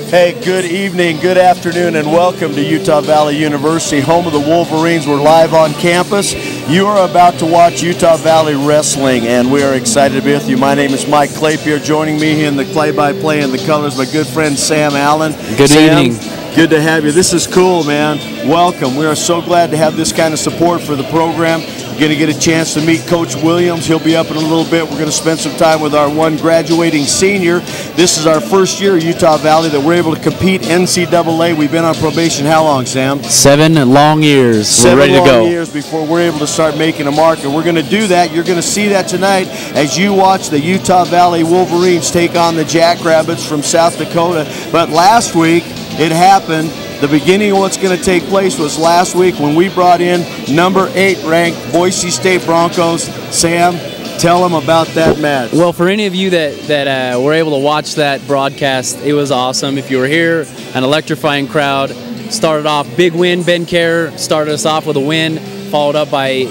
Hey, good evening, good afternoon, and welcome to Utah Valley University, home of the Wolverines. We're live on campus. You are about to watch Utah Valley Wrestling, and we are excited to be with you. My name is Mike Clapier. Joining me in the play-by-play and the colors, my good friend Sam Allen. Good evening. Good to have you. This is cool, man. Welcome. We are so glad to have this kind of support for the program. We're going to get a chance to meet Coach Williams. He'll be up in a little bit. We're going to spend some time with our one graduating senior. This is our first year at Utah Valley that we're able to compete NCAA. We've been on probation how long, Sam? 7 long years. We're ready to go. 7 long years before we're able to start making a mark, and we're going to do that. You're going to see that tonight as you watch the Utah Valley Wolverines take on the Jackrabbits from South Dakota. But last week, it happened. The beginning of what's going to take place was last week when we brought in number 8 ranked Boise State Broncos. Sam, tell them about that match. Well, for any of you that were able to watch that broadcast, it was awesome. If you were here, an electrifying crowd. Started off big win. Ben Kerr started us off with a win, followed up by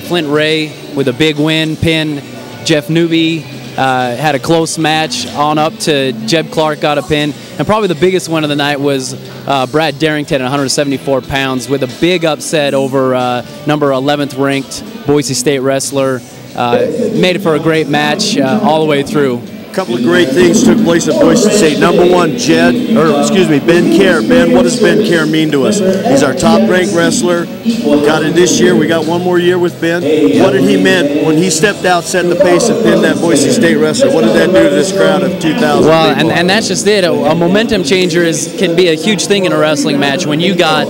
Flint Ray with a big win. Pin Jeff Newby. Had a close match on up to Jeb Clark got a pin. And probably the biggest one of the night was Brad Darrington at 174 pounds with a big upset over number 11th ranked Boise State wrestler. Made it for a great match all the way through. A couple of great things took place at Boise State. Number one, Ben Kerr. Ben, what does Ben Kerr mean to us? He's our top-ranked wrestler. Got it this year. We got one more year with Ben. What did he mean when he stepped out, set the pace, and pinned that Boise State wrestler? What did that do to this crowd of 2,000 well, people? and that's just it. A momentum changer can be a huge thing in a wrestling match when you got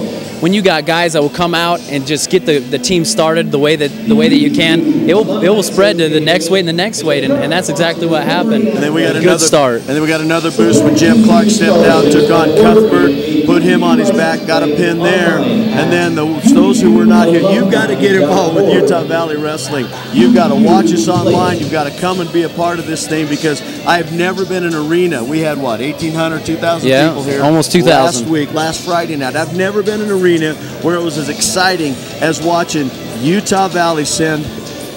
guys that will come out and just get the team started the way that you can. It will spread to the next weight and the next weight, and that's exactly what happened. And then we got good start. And then we got another boost when Jeb Clark stepped out, took on Cuthbert, put him on his back, got a pin there. And then those who were not here, you've got to get involved with Utah Valley Wrestling. You've got to watch us online. You've got to come and be a part of this thing because I've never been in an arena. We had, what, 1,800, 2,000 people here? Almost 2,000. Last Friday night. I've never been in an arena where it was as exciting as watching Utah Valley send.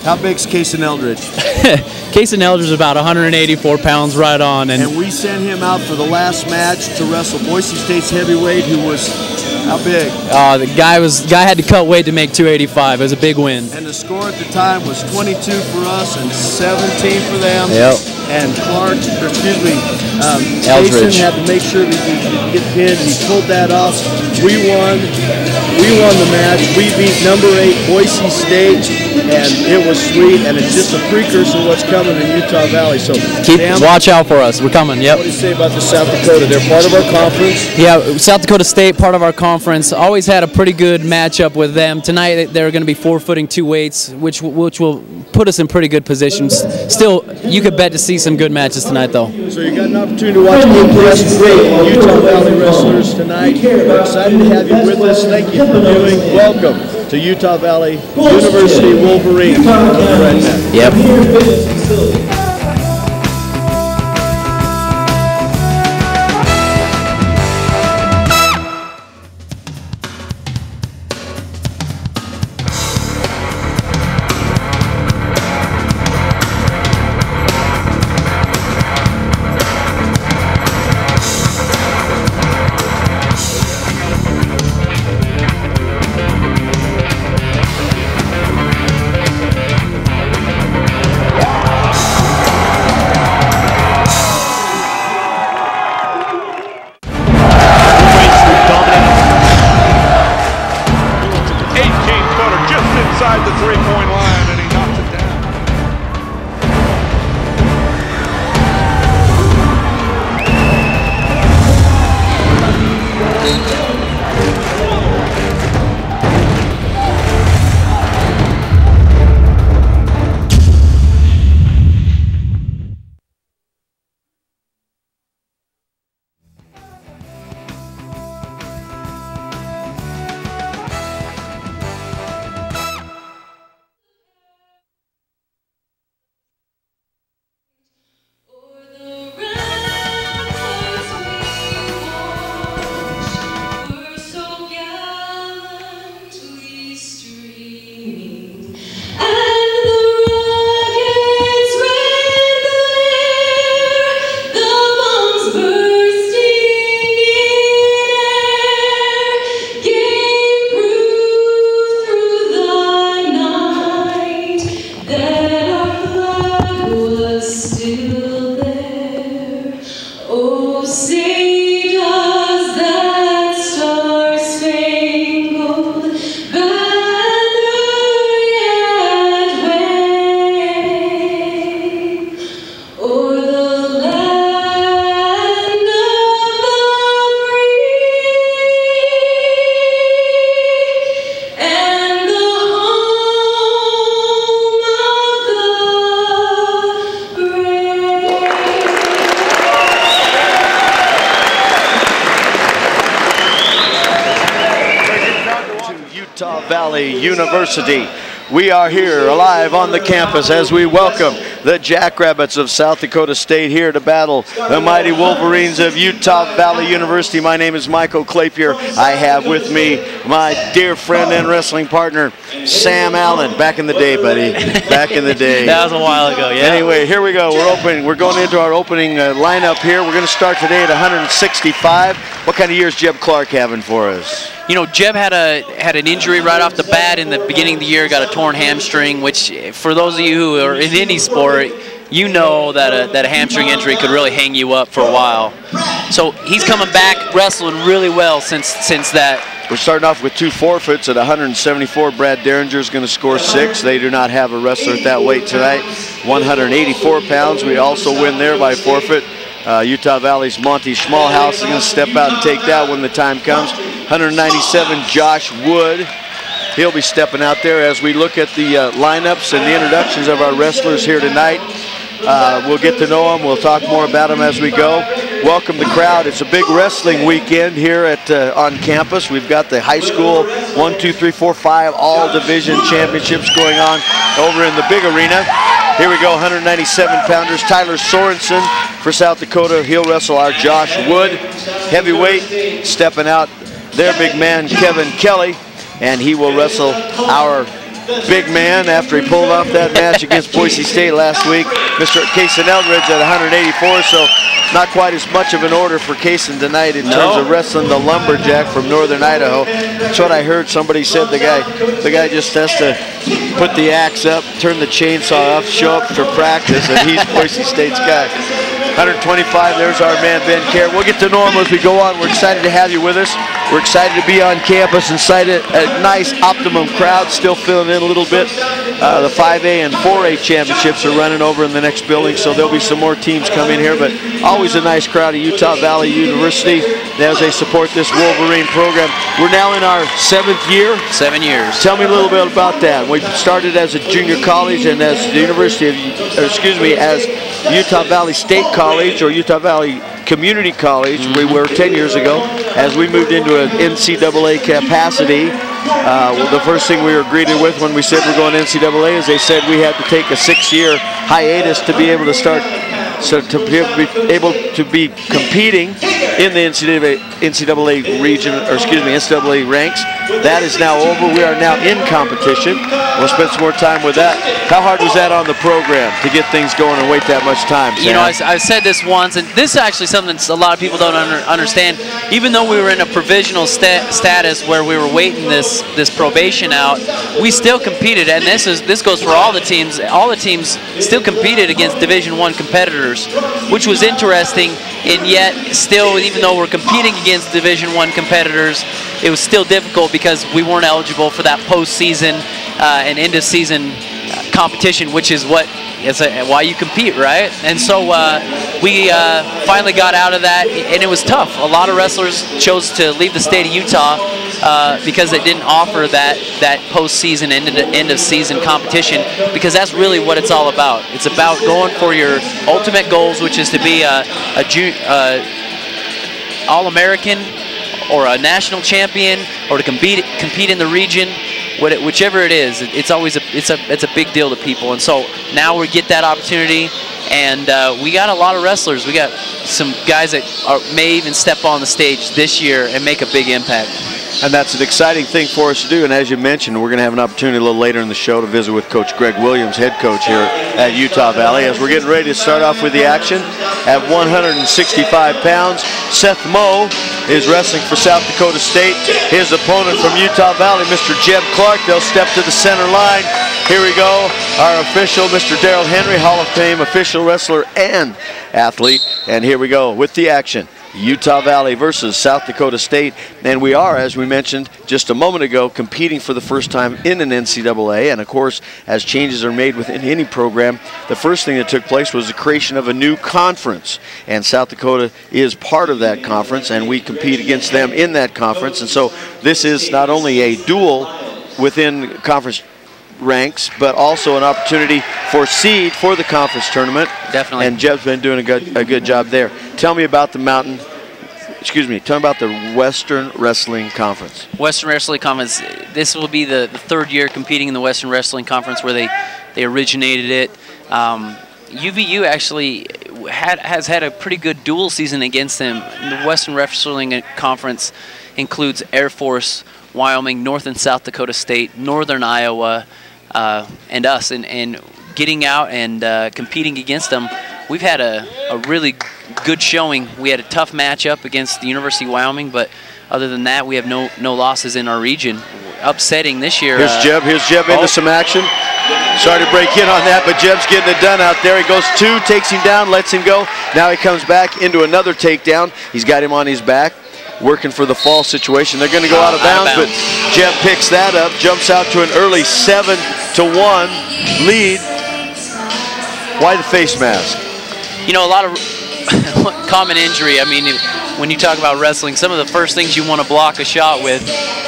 How big's Case and Eldridge? Case and Eldridge is about 184 pounds right on. And we sent him out for the last match to wrestle Boise State's heavyweight, who was, how big? The guy had to cut weight to make 285. It was a big win. And the score at the time was 22 for us and 17 for them. Yep. And Eldridge Jason had to make sure that he didn't get pinned. He pulled that off. We won. We won the match. We beat number 8 Boise State, and it was sweet. And it's just a precursor of what's coming in Utah Valley. So watch out for us. We're coming. Yep. What do you say about the South Dakota? They're part of our conference. Yeah, South Dakota State, part of our conference. Always had a pretty good matchup with them. Tonight they're going to be 4-footing 2 weights, which will put us in pretty good positions. Still, you could bet to see some good matches tonight, though. So you got an opportunity to watch great Utah Valley wrestlers tonight. We're excited to have you with us. Thank you for viewing. Welcome to Utah Valley University Wolverines. Yep. Oh, say does that star-spangled banner yet wave o'er the land of the free and the home of the brave. Utah Valley University. We are here live on the campus as we welcome the Jackrabbits of South Dakota State here to battle the mighty Wolverines of Utah Valley University. My name is Michael Clapier. I have with me my dear friend and wrestling partner, Sam Allen. Back in the day, buddy. Back in the day. That was a while ago, yeah. Anyway, here we go. We're going into our opening lineup here. We're going to start today at 165. What kind of years Jeb Clark having for us? You know, Jeb had an injury right off the bat in the beginning of the year, got a torn hamstring, which for those of you who are in any sport, you know that a hamstring injury could really hang you up for a while. So he's coming back wrestling really well since that. We're starting off with 2 forfeits at 174. Brad Derringer is going to score 6. They do not have a wrestler at that weight tonight. 184 pounds. We also win there by forfeit. Utah Valley's Monty Schmalhaus is going to step out and take that when the time comes. 197, Josh Wood. He'll be stepping out there as we look at the lineups and the introductions of our wrestlers here tonight. We'll get to know them. We'll talk more about them as we go. Welcome the crowd. It's a big wrestling weekend here at on campus. We've got the high school 1, 2, 3, 4, 5 all division championships going on over in the big arena. Here we go, 197-pounders. Tyler Sorensen for South Dakota. He'll wrestle our Josh Wood. Heavyweight, stepping out their big man, Kevin Kelly, and he will wrestle our big man after he pulled off that match against Boise State last week, Mr. Cason Eldridge at 184, so not quite as much of an order for Cason tonight in terms of wrestling the lumberjack from northern Idaho. That's what I heard. Somebody said the guy just has to put the axe up, turn the chainsaw off, show up for practice, and he's Boise State's guy. 125, there's our man Ben Kerr. We'll get to know him as we go on. We're excited to have you with us. We're excited to be on campus inside a nice optimum crowd, still filling in a little bit. The 5A and 4A championships are running over in the next building, so there'll be some more teams coming here, but always a nice crowd at Utah Valley University as they support this Wolverine program. We're now in our 7th year. 7 years. Tell me a little bit about that. We started as a junior college and as the University of, as Utah Valley State College or Utah Valley Community College. We were 10 years ago. As we moved into an NCAA capacity, the first thing we were greeted with when we said we're going to NCAA is they said we had to take a 6-year hiatus to be able to start, so to be able to be competing in the NCAA region, or NCAA ranks. That is now over. We are now in competition. We'll spend some more time with that. How hard was that on the program to get things going and wait that much time, Sam? You know, I've said this once, and this is actually something a lot of people don't understand. Even though we were in a provisional status where we were waiting this probation out, we still competed, and this goes for all the teams. All the teams still competed against Division I competitors, which was interesting. And yet, still, even though we're competing against Division I competitors, it was still difficult because we weren't eligible for that postseason and end-of-season competition, which is why you compete, right? And so we finally got out of that, and it was tough. A lot of wrestlers chose to leave the state of Utah because it didn't offer that postseason end-of-season competition, because that's really what it's all about. It's about going for your ultimate goals, which is to be a All-American or a national champion, or to compete in the region. Whichever it is, it's always it's a big deal to people. And so now we get that opportunity, and we got a lot of wrestlers. We got some guys that may even step on the stage this year and make a big impact. And that's an exciting thing for us to do. And as you mentioned, we're going to have an opportunity a little later in the show to visit with Coach Greg Williams, head coach here at Utah Valley, as we're getting ready to start off with the action. At 165 pounds, Seth Moe is wrestling for South Dakota State. His opponent from Utah Valley, Mr. Jeb Clark, they'll step to the center line. Here we go. Our official, Mr. Darrell Henry, Hall of Fame official wrestler and athlete. And here we go with the action. Utah Valley versus South Dakota State. And we are, as we mentioned just a moment ago, competing for the first time in an NCAA. And of course, as changes are made within any program, the first thing that took place was the creation of a new conference. And South Dakota is part of that conference, and we compete against them in that conference. And so this is not only a duel within conference ranks, but also an opportunity for seed for the conference tournament. Definitely. And Jeb's been doing a good job there. Tell me about the tell me about the Western Wrestling Conference. Western Wrestling Conference, this will be the third year competing in the Western Wrestling Conference where they originated it. UVU actually has had a pretty good dual season against them. The Western Wrestling Conference includes Air Force, Wyoming, North and South Dakota State, Northern Iowa, and us. And getting out and competing against them, we've had a really good showing. We had a tough matchup against the University of Wyoming, but other than that, we have no losses in our region. Upsetting this year. Here's Jeb into some action. Sorry to break in on that, but Jeb's getting it done out there. He goes two, takes him down, lets him go. Now he comes back into another takedown. He's got him on his back, working for the fall situation. They're going to go out of bounds, but Jeb picks that up, jumps out to an early 7-1 lead. Why the face mask? You know, a lot of common injury. I mean, when you talk about wrestling, some of the first things you want to block a shot with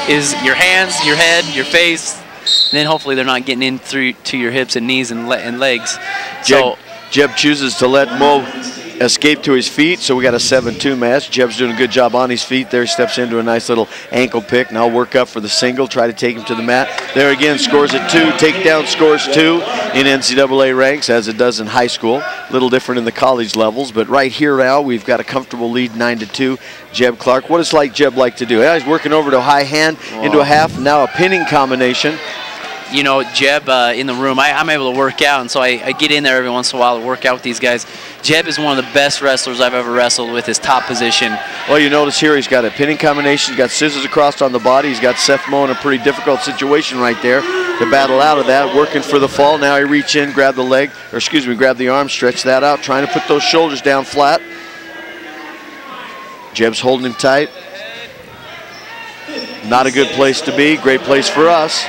is your hands, your head, your face, and then hopefully they're not getting in through to your hips and knees and legs. So Jeb chooses to let Mo escape to his feet, so we got a 7-2 match. Jeb's doing a good job on his feet there. He steps into a nice little ankle pick. Now work up for the single, try to take him to the mat. There again, scores at 2. Takedown scores 2 in NCAA ranks, as it does in high school. A little different in the college levels, but right here now, we've got a comfortable lead, 9-2. Jeb Clark, what does Jeb like to do? Yeah, he's working over to a high hand, into a half, now a pinning combination. You know, Jeb in the room, I'm able to work out, and so I get in there every once in a while to work out with these guys. Jeb is one of the best wrestlers I've ever wrestled with, his top position. Well, you notice here he's got a pinning combination, he's got scissors across on the body, he's got Seth Moe in a pretty difficult situation right there to battle out of that, working for the fall. Now he reach in, grab the leg, or excuse me, grab the arm, stretch that out, trying to put those shoulders down flat. Jeb's holding him tight. Not a good place to be, great place for us.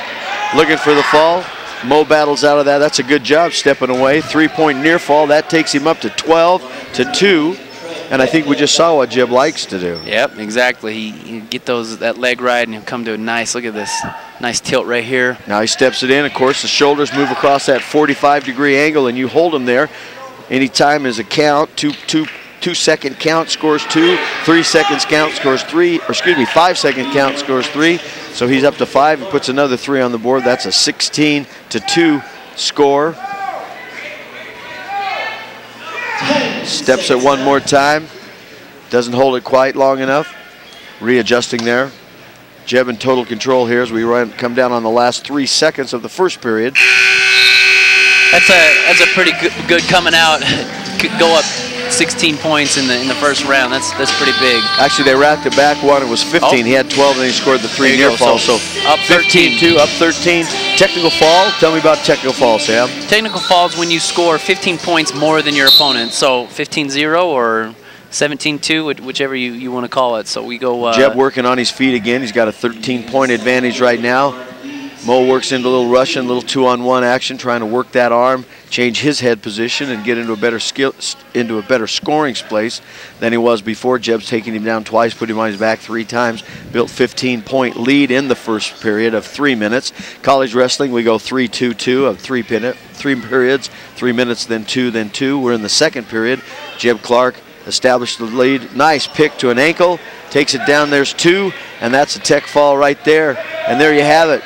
Looking for the fall. Mo battles out of that. That's a good job stepping away. 3-point near fall. That takes him up to 12-2. And I think we just saw what Jeb likes to do. Yep, exactly. He get that leg right, and he'll come to a nice, look at this, nice tilt right here. Now he steps it in. Of course, the shoulders move across that 45-degree angle, and you hold him there. Anytime is a count. 2-second count scores 2. 3 seconds count scores 3. Or excuse me, 5-second count scores 3. So he's up to 5. He puts another 3 on the board. That's a 16-2 score. Steps it one more time. Doesn't hold it quite long enough. Readjusting there. Jeb in total control here as we come down on the last 3 seconds of the first period. That's a pretty good coming out. Go up 16 points in the first round. That's pretty big. Actually, they racked it back one. It was 15. Oh. He had 12, and he scored the 3 near fall. So up 15-2, up 13. Technical fall. Tell me about technical fall, Sam. Technical fall is when you score 15 points more than your opponent. So 15-0 or 17-2, whichever you want to call it. So we go. Jeb working on his feet again. He's got a 13-point advantage right now. Mo works into a little Russian, little 2-on-1 action, trying to work that arm, change his head position, and get into a better scoring place than he was before. Jeb's taking him down twice, put him on his back 3 times, built 15-point lead in the first period of 3 minutes. College wrestling, we go 3-2-2 of 3 periods, 3 minutes, then 2, then 2. We're in the second period. Jeb Clark established the lead. Nice pick to an ankle, takes it down. There's 2, and that's a tech fall right there. And there you have it.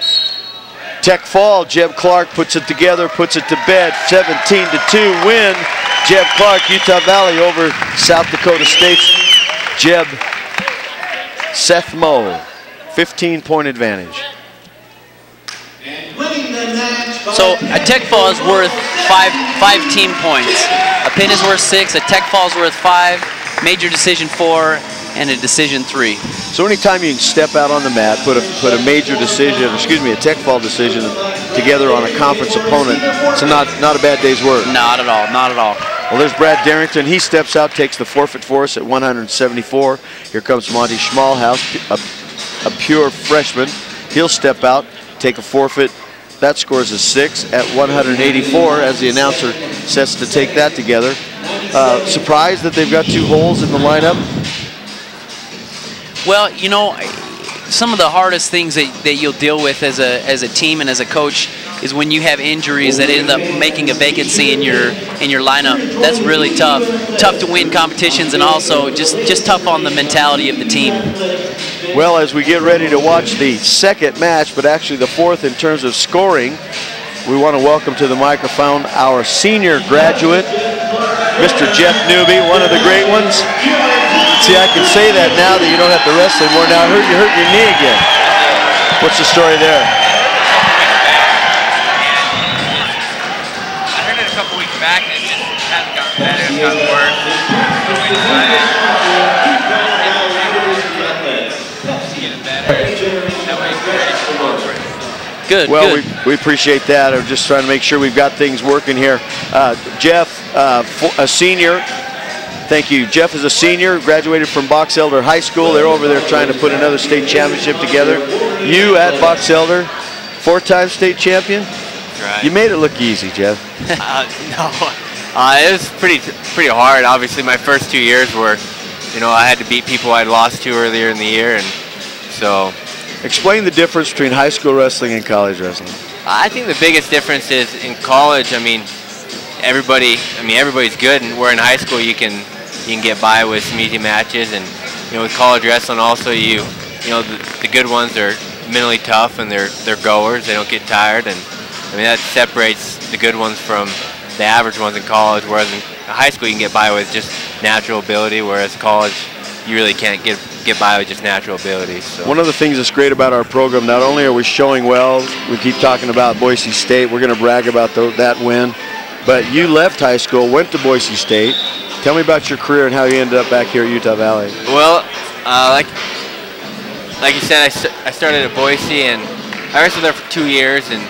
Tech fall. Jeb Clark puts it together, puts it to bed. 17-2 win. Jeb Clark, Utah Valley over South Dakota State's Jeb Seth Moe. 15-point advantage. So a tech fall is worth 5 team points. A pin is worth 6. A tech fall is worth 5. Major decision 4. And a decision 3. So anytime you can step out on the mat, put a major decision, excuse me, a tech fall decision together on a conference opponent. So not a bad day's work. Not at all, not at all. Well, there's Brad Darrington. He steps out, takes the forfeit for us at 174. Here comes Monty Schmalhouse, a pure freshman. He'll step out, take a forfeit. That scores a 6 at 184 as the announcer sets to take that together. Surprised that they've got 2 holes in the lineup? Well, you know, some of the hardest things that you'll deal with as a team and as a coach is when you have injuries that end up making a vacancy in your lineup. That's really tough. Tough to win competitions, and also just tough on the mentality of the team. Well, as we get ready to watch the second match, but actually the 4th in terms of scoring, we want to welcome to the microphone our senior graduate, Mr. Jeff Newby, one of the great ones. See, I can say that now that you don't have to wrestle anymore. Now you hurt your knee again. What's the story there? I heard it a couple weeks back, and it just hasn't gotten better. It's gotten worse. Good. Well, good. we appreciate that. I'm just trying to make sure we've got things working here. Jeff, a senior. Thank you. Jeff is a senior, graduated from Box Elder High School. They're over there trying to put another state championship together. You at Box Elder, 4-time state champion. Right. You made it look easy, Jeff. No, it was pretty hard. Obviously, my first 2 years were, you know, I had to beat people I'd lost to earlier in the year, and so. Explain the difference between high school wrestling and college wrestling. I think the biggest difference is in college. I mean, everybody's good, and where in high school you can get by with some easy matches, and you know, with college wrestling also you know the good ones are mentally tough and they're goers. They don't get tired, and I mean that separates the good ones from the average ones in college. Whereas in high school you can get by with just natural ability, whereas college you really can't get by with just natural ability. So. One of the things that's great about our program, not only are we showing well, we keep talking about Boise State. We're going to brag about that win. But you left high school, went to Boise State. Tell me about your career and how you ended up back here at Utah Valley. Well, like you said, I started at Boise, and I wrestled there for 2 years, and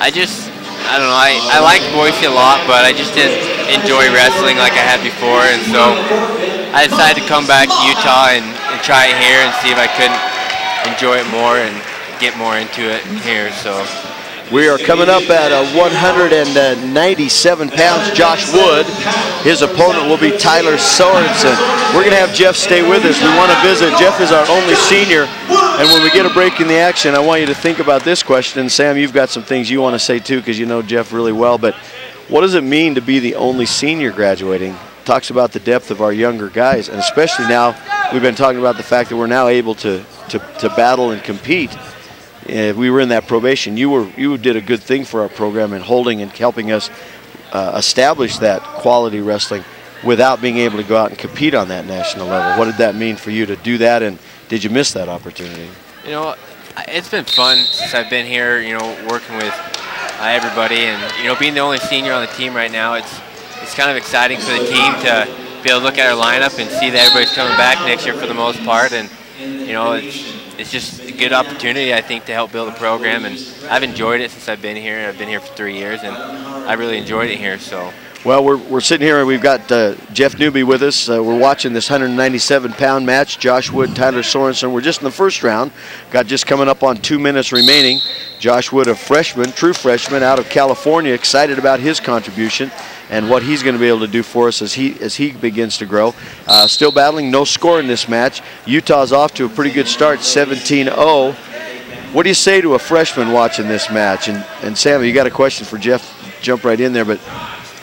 I don't know, I liked Boise a lot, but I just didn't enjoy wrestling like I had before, and so I decided to come back to Utah and try it here and see if I couldn't enjoy it more and get more into it here. So. We are coming up at 197 pounds, Josh Wood. His opponent will be Tyler Sorensen. We're going to have Jeff stay with us. We want to visit. Jeff is our only senior. And when we get a break in the action, I want you to think about this question. And Sam, you've got some things you want to say too, because you know Jeff really well. But what does it mean to be the only senior graduating? Talks about the depth of our younger guys. And especially now, we've been talking about the fact that we're now able to battle and compete. We were in that probation. You did a good thing for our program in holding and helping us establish that quality wrestling without being able to go out and compete on that national level. What did that mean for you to do that, and did you miss that opportunity? You know, it's been fun since I've been here, you know, working with everybody, and, you know, being the only senior on the team right now, it's kind of exciting for the team to be able to look at our lineup and see that everybody's coming back next year for the most part, and, you know, it's just a good opportunity, I think, to help build a program, and I've enjoyed it since I've been here. I've been here for 3 years, and I really enjoyed it here. So. Well, we're sitting here, and we've got Jeff Newby with us. We're watching this 197-pound match, Josh Wood, Tyler Sorensen. We're just in the first round. Got just coming up on 2 minutes remaining. Josh Wood, a freshman, true freshman out of California, excited about his contribution and what he's going to be able to do for us as he begins to grow. Still battling, no score in this match. Utah's off to a pretty good start, 17-0. What do you say to a freshman watching this match? And Sam, you got a question for Jeff, jump right in there, but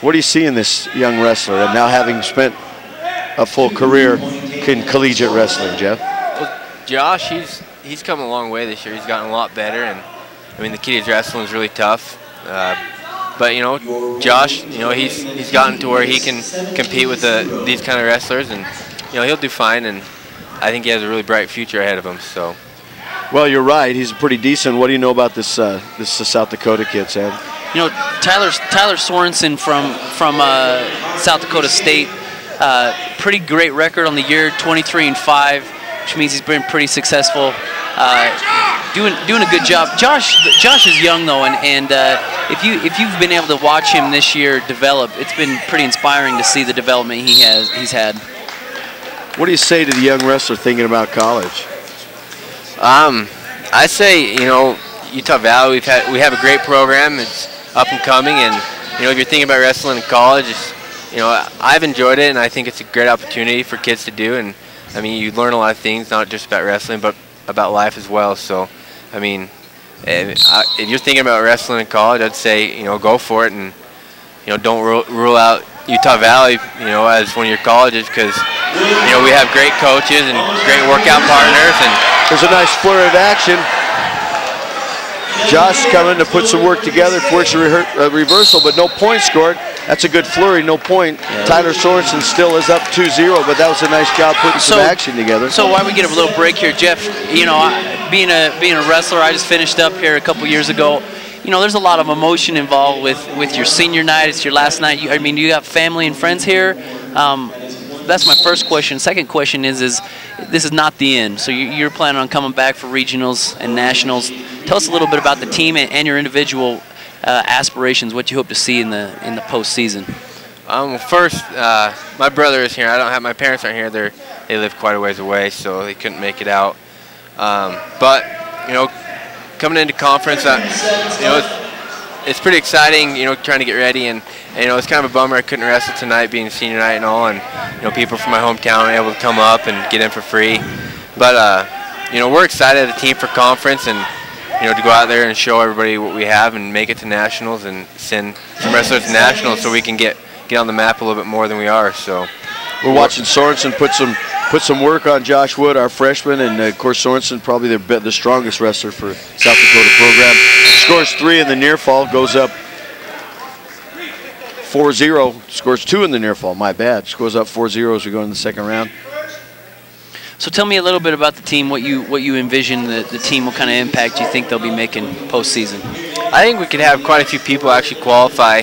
what do you see in this young wrestler, and now having spent a full career in collegiate wrestling, Jeff? Well, Josh, he's come a long way this year. He's gotten a lot better, and I mean the kid he's wrestling is really tough. But you know, Josh, you know, he's gotten to where he can compete with these kind of wrestlers, and you know he'll do fine. And I think he has a really bright future ahead of him. So. Well, you're right. He's pretty decent. What do you know about this South Dakota kid, Sam? You know, Tyler Sorensen from South Dakota State. Pretty great record on the year, 23-5, which means he's been pretty successful. doing a good job. Josh is young though, and if you've been able to watch him this year develop, it's been pretty inspiring to see the development he's had. What do you say to the young wrestler thinking about college? I say, you know, Utah Valley, we have a great program. It's up and coming, and you know, if you're thinking about wrestling in college, you know, I've enjoyed it, and I think it's a great opportunity for kids to do. And I mean, you learn a lot of things, not just about wrestling, but about life as well. So, I mean, if you're thinking about wrestling in college, I'd say, you know, go for it, and you know, don't rule out Utah Valley, you know, as one of your colleges, because you know, we have great coaches and great workout partners. And there's a nice flurry of action. Josh coming to put some work together, force a reversal, but no point scored. That's a good flurry, no point. Yeah. Tyler Sorensen still is up 2-0, but that was a nice job putting some action together. So while we get a little break here, Jeff, you know, being a wrestler, I just finished up here a couple years ago. You know, there's a lot of emotion involved with your senior night. It's your last night. I mean, you got family and friends here. That's my first question. Second question is this is not the end. So you're planning on coming back for regionals and nationals. Tell us a little bit about the team and your individual aspirations. What you hope to see in the postseason. First, my brother is here. My parents aren't here. They live quite a ways away, so they couldn't make it out. But you know, coming into conference, you know, it's pretty exciting. You know, trying to get ready, and you know, it's kind of a bummer I couldn't wrestle tonight, being senior night and all, and you know, people from my hometown are able to come up and get in for free. But you know, we're excited as a team for conference, and you know, to go out there and show everybody what we have and make it to nationals and send some wrestlers to nationals so we can get on the map a little bit more than we are. So we're watching Sorensen put some work on Josh Wood, our freshman, and of course Sorensen probably the strongest wrestler for South Dakota program. Scores 3 in the near fall, goes up 4-0. Scores 2 in the near fall. My bad. Scores up 4-0 as we go in the second round. So tell me a little bit about the team. What you envision the team, what kind of impact you think they'll be making postseason. I think we could have quite a few people actually qualify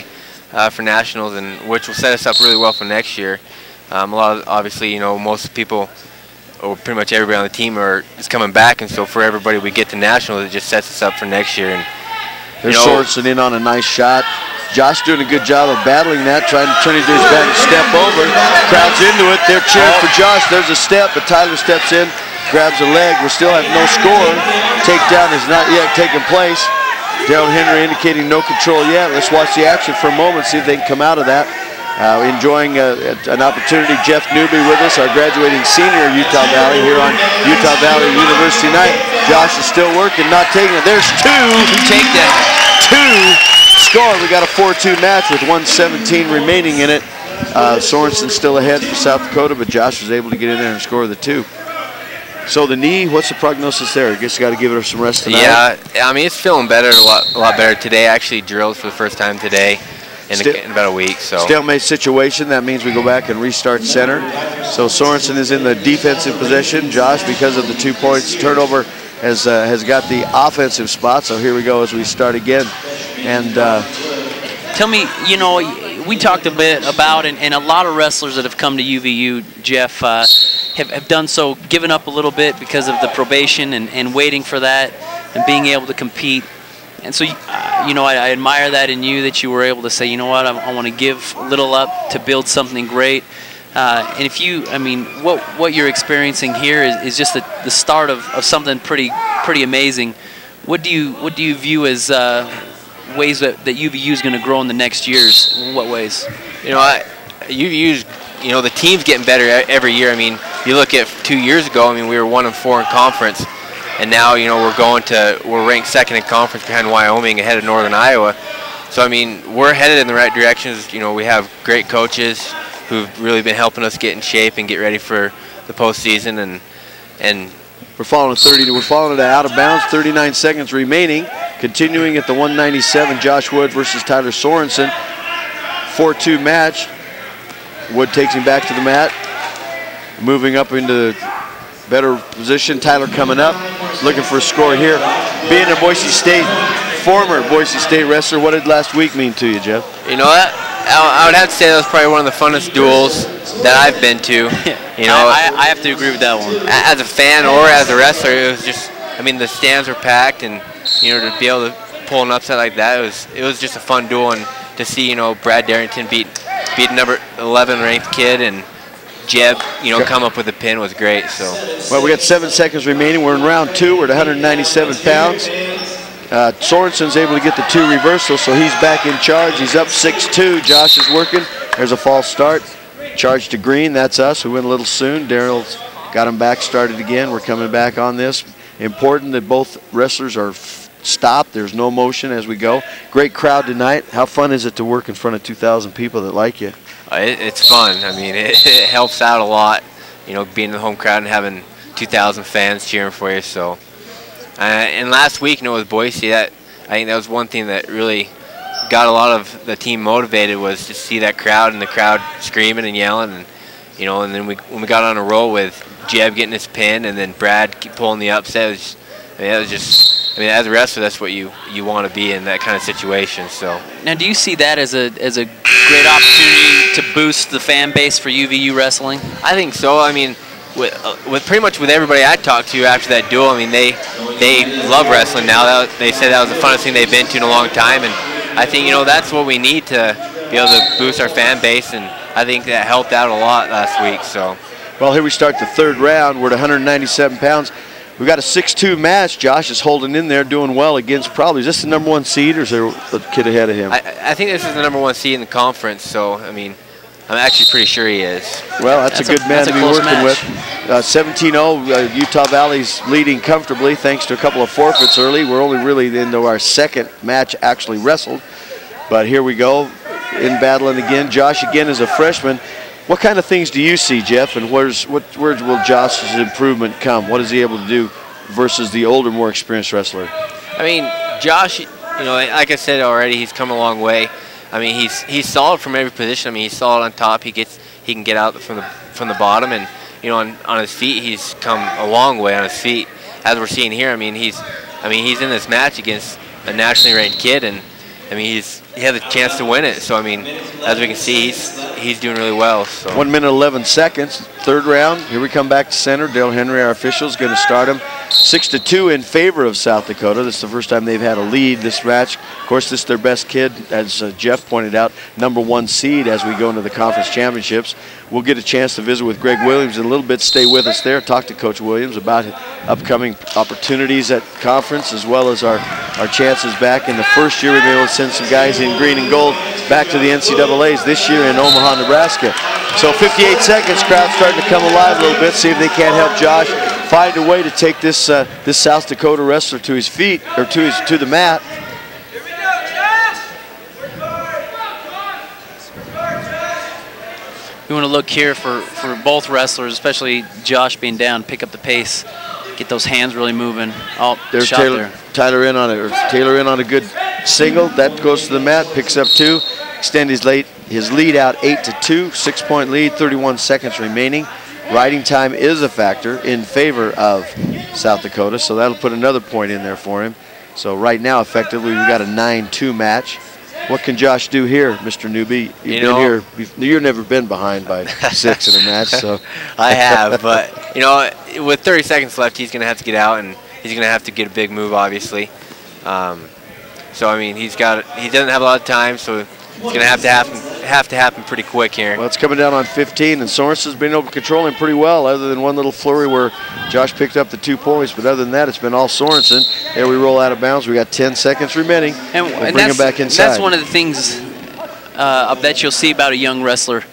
for nationals, and which will set us up really well for next year. A lot of, obviously, you know, most people, or pretty much everybody on the team is coming back, and so for everybody we get to nationals, it just sets us up for next year. And there's Sorensen in on a nice shot. Josh doing a good job of battling that, trying to turn into his back and step over. Crowd's into it. They're cheering for Josh. There's a step, but Tyler steps in, grabs a leg. We still have no score. Takedown has not yet taken place. Daryl Henry indicating no control yet. Let's watch the action for a moment, see if they can come out of that. Enjoying an opportunity. Jeff Newby with us, our graduating senior at Utah Valley here on Utah Valley University night. Josh is still working, not taking it. There's 2. Takedown. 2. Score. We got a 4-2 match with 1:17 remaining in it. Sorensen still ahead for South Dakota, but Josh was able to get in there and score the 2. So the knee, what's the prognosis there? I guess you got to give it some rest tonight. Yeah, I mean, it's feeling better, a lot better today. I actually drilled for the first time today in about a week. So stalemate situation. That means we go back and restart center. So Sorensen is in the defensive position. Josh, because of the 2 points turnover, has got the offensive spot. So here we go as we start again. And tell me, you know, we talked a bit about, and a lot of wrestlers that have come to UVU, Jeff, have done so, given up a little bit because of the probation and waiting for that and being able to compete. And so, you know, I admire that in you, that you were able to say, you know what, I want to give a little up to build something great. And if you, I mean, what you're experiencing here is just the start of something pretty amazing. What do you view as ways that UVU is going to grow in the next years? In what ways? You know, UVU's, you know, the team's getting better every year. I mean, you look at 2 years ago. I mean, we were 1-4 in conference, and now, you know, we're ranked 2nd in conference behind Wyoming, ahead of Northern Iowa. So I mean, we're headed in the right directions. You know, we have great coaches who've really been helping us get in shape and get ready for the postseason, and we're following 30. We're following it out of bounds. 39 seconds remaining. Continuing at the 197, Josh Wood versus Tyler Sorensen. 4-2 match. Wood takes him back to the mat. Moving up into better position. Tyler coming up, looking for a score here. Being a Boise State, former Boise State wrestler, what did last week mean to you, Jeff? You know what? I would have to say that was probably one of the funnest duels that I've been to. You know, I have to agree with that one. As a fan or as a wrestler, it was just I mean, the stands were packed, and to be able to pull an upset like that, it was just a fun duel, and to see Brad Darrington beat number 11 ranked kid, and Jeb come up with a pin was great. So well, we got 7 seconds remaining. We're in round 2. We're at 197 pounds. Sorensen's able to get the 2 reversals, so he's back in charge. He's up 6-2. Josh is working. There's a false start. Charge to green. That's us. We went a little soon. Daryl's got him back started again. We're coming back on this. Important that both wrestlers are stopped. There's no motion as we go. Great crowd tonight. How fun is it to work in front of 2,000 people that like you? It's fun. I mean, it helps out a lot, being in the home crowd and having 2,000 fans cheering for you. So, and last week, with Boise, I think that was one thing that really got a lot of the team motivated, was to see that crowd and the crowd screaming and yelling, and and then when we got on a roll with Jeb getting his pin and then Brad pulling the upset, it was just as a wrestler, that's what you want to be in that kind of situation. So now, do you see that as a great opportunity to boost the fan base for UVU wrestling? I think so. I mean, with pretty much with everybody I talked to after that duel, I mean, they love wrestling now. They said that was the funnest thing they've been to in a long time, and I think that's what we need to be able to boost our fan base, and I think that helped out a lot last week. So, well, here we start the 3rd round. We're at 197 pounds. We got a 6-2 match. Josh is holding in there, doing well against probably, is this the #1 seed, or is there a kid ahead of him? I think this is the #1 seed in the conference, so, I mean, I'm actually pretty sure he is. Well, that's a good man to be working with. 17-0, Utah Valley's leading comfortably thanks to a couple of forfeits early. We're only really into our 2nd match actually wrestled. But here we go, in battling again. Josh again is a freshman. What kind of things do you see, Jeff, and where will Josh's improvement come? What is he able to do versus the older, more experienced wrestler? I mean, Josh, like I said already, he's come a long way. I mean, he's solid from every position. I mean, he's solid on top. He can get out from the bottom, and on his feet, he's come a long way on his feet. As we're seeing here, I mean, he's in this match against a nationally ranked kid, and I mean, he had a chance to win it. So I mean, as we can see, he's doing really well. So 1 minute 11 seconds, 3rd round. Here we come back to center. Dale Henry, our official, is going to start him 6-2 in favor of South Dakota. This is the first time they've had a lead this match. Of course, this is their best kid, as Jeff pointed out, #1 seed as we go into the conference championships. We'll get a chance to visit with Greg Williams in a little bit. Stay with us there. Talk to Coach Williams about upcoming opportunities at conference, as well as our chances back. In the first year, we've been able to send some guys in green and gold back to the NCAAs this year in Omaha, Nebraska. So 58 seconds, crowd starting to come alive a little bit. See if they can't help Josh find a way to take this this South Dakota wrestler to his feet, or to the mat. We want to look here for both wrestlers, especially Josh being down, pick up the pace, get those hands really moving. Oh, there's shot there. Taylor in on a good single. That goes to the mat, picks up 2, extend his lead out 8-2, 6-point lead, 31 seconds remaining. Riding time is a factor in favor of South Dakota, so that'll put another point in there for him. So right now, effectively, we've got a 9-2 match. What can Josh do here, Mr. Newby? You've been here. You've never been behind by 6 in a match, so. I have, but with 30 seconds left, he's going to have to get out, and he's going to have to get a big move, obviously. So I mean, he doesn't have a lot of time, so it's going to have to happen pretty quick here. Well, it's coming down on 15, and Sorensen's been able to control him pretty well, other than one little flurry where Josh picked up the 2 points. But other than that, it's been all Sorensen. There we roll out of bounds. We got 10 seconds remaining. And we'll bring him back inside. That's one of the things that you'll see about a young wrestler.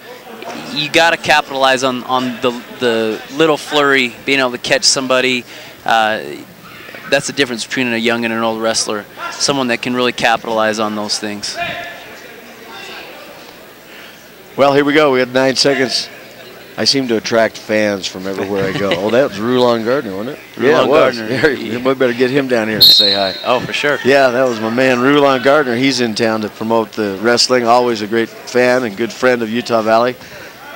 You got to capitalize on the little flurry, being able to catch somebody. That's the difference between a young and an old wrestler. Someone that can really capitalize on those things. Well, here we go. We got 9 seconds. I seem to attract fans from everywhere I go. Oh, that was Rulon Gardner, wasn't it? Rulon Gardner. Yeah, we better get him down here and say hi. Oh, for sure. Yeah, that was my man, Rulon Gardner. He's in town to promote the wrestling. Always a great fan and good friend of Utah Valley.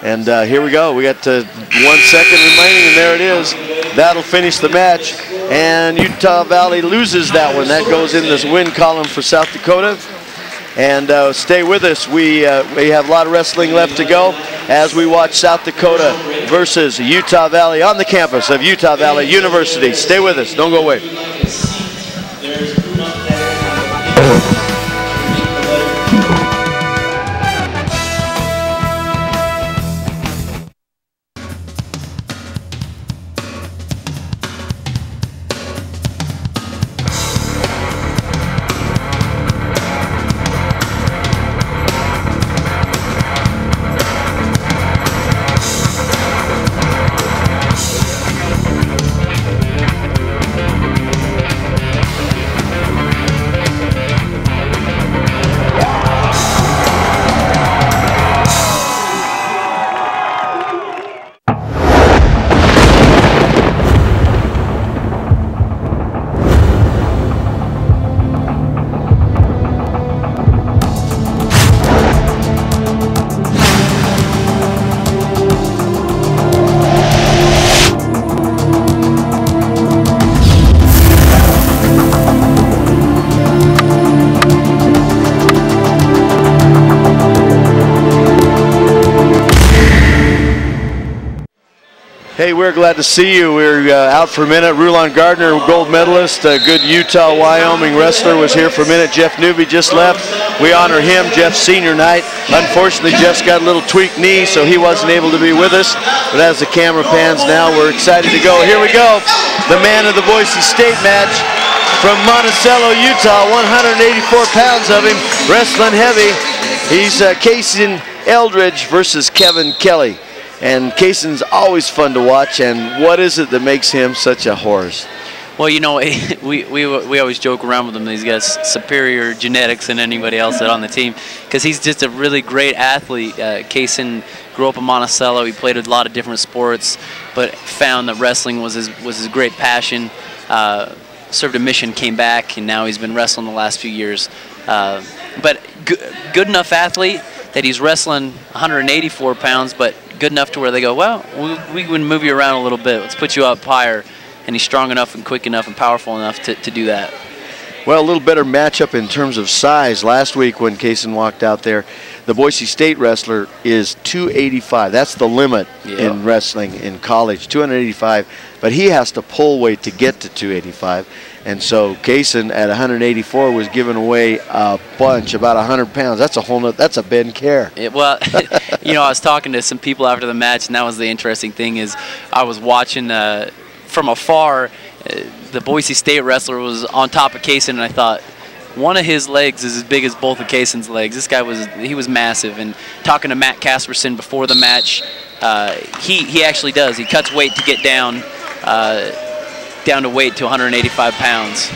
And here we go. We got 1 second remaining, and there it is. That'll finish the match. And Utah Valley loses that one. That goes in this win column for South Dakota. And stay with us. We have a lot of wrestling left to go as we watch South Dakota versus Utah Valley on the campus of Utah Valley University. Stay with us. Don't go away. Hey, we're glad to see you. We're out for a minute. Rulon Gardner, gold medalist, a good Utah, Wyoming wrestler, was here for a minute. Jeff Newby just left. We honor him, Jeff's senior night. Unfortunately, Jeff's got a little tweaked knee, so he wasn't able to be with us. But as the camera pans now, we're excited to go. Here we go. The man of the Boise State match from Monticello, Utah. 184 pounds of him, wrestling heavy. He's Kaysen Eldridge versus Kevin Kelly. And Kaysen's always fun to watch, and what is it that makes him such a horse? Well, you know, we always joke around with him that he's got superior genetics than anybody else on the team, because he's just a really great athlete. Kaysen grew up in Monticello. He played a lot of different sports, but found that wrestling was his great passion. Served a mission, came back, and now he's been wrestling the last few years. But good enough athlete that he's wrestling 184 pounds, but good enough to where they go, well, we can move you around a little bit. Let's put you up higher. And he's strong enough and quick enough and powerful enough to do that. Well, a little better matchup in terms of size. Last week when Kaysen walked out there, the Boise State wrestler is 285. That's the limit in wrestling in college, 285. But he has to pull weight to get to 285. And so Kaysen at 184 was giving away a bunch, about 100 pounds. That's a whole nother, that's a Ben Care. Well, you know, I was talking to some people after the match, and that was the interesting thing is I was watching from afar. The Boise State wrestler was on top of Kaysen, and I thought, one of his legs is as big as both of Kaysen's legs. This guy was massive. And talking to Matt Casperson before the match, he actually does. He cuts weight to get down to weight to 185 pounds.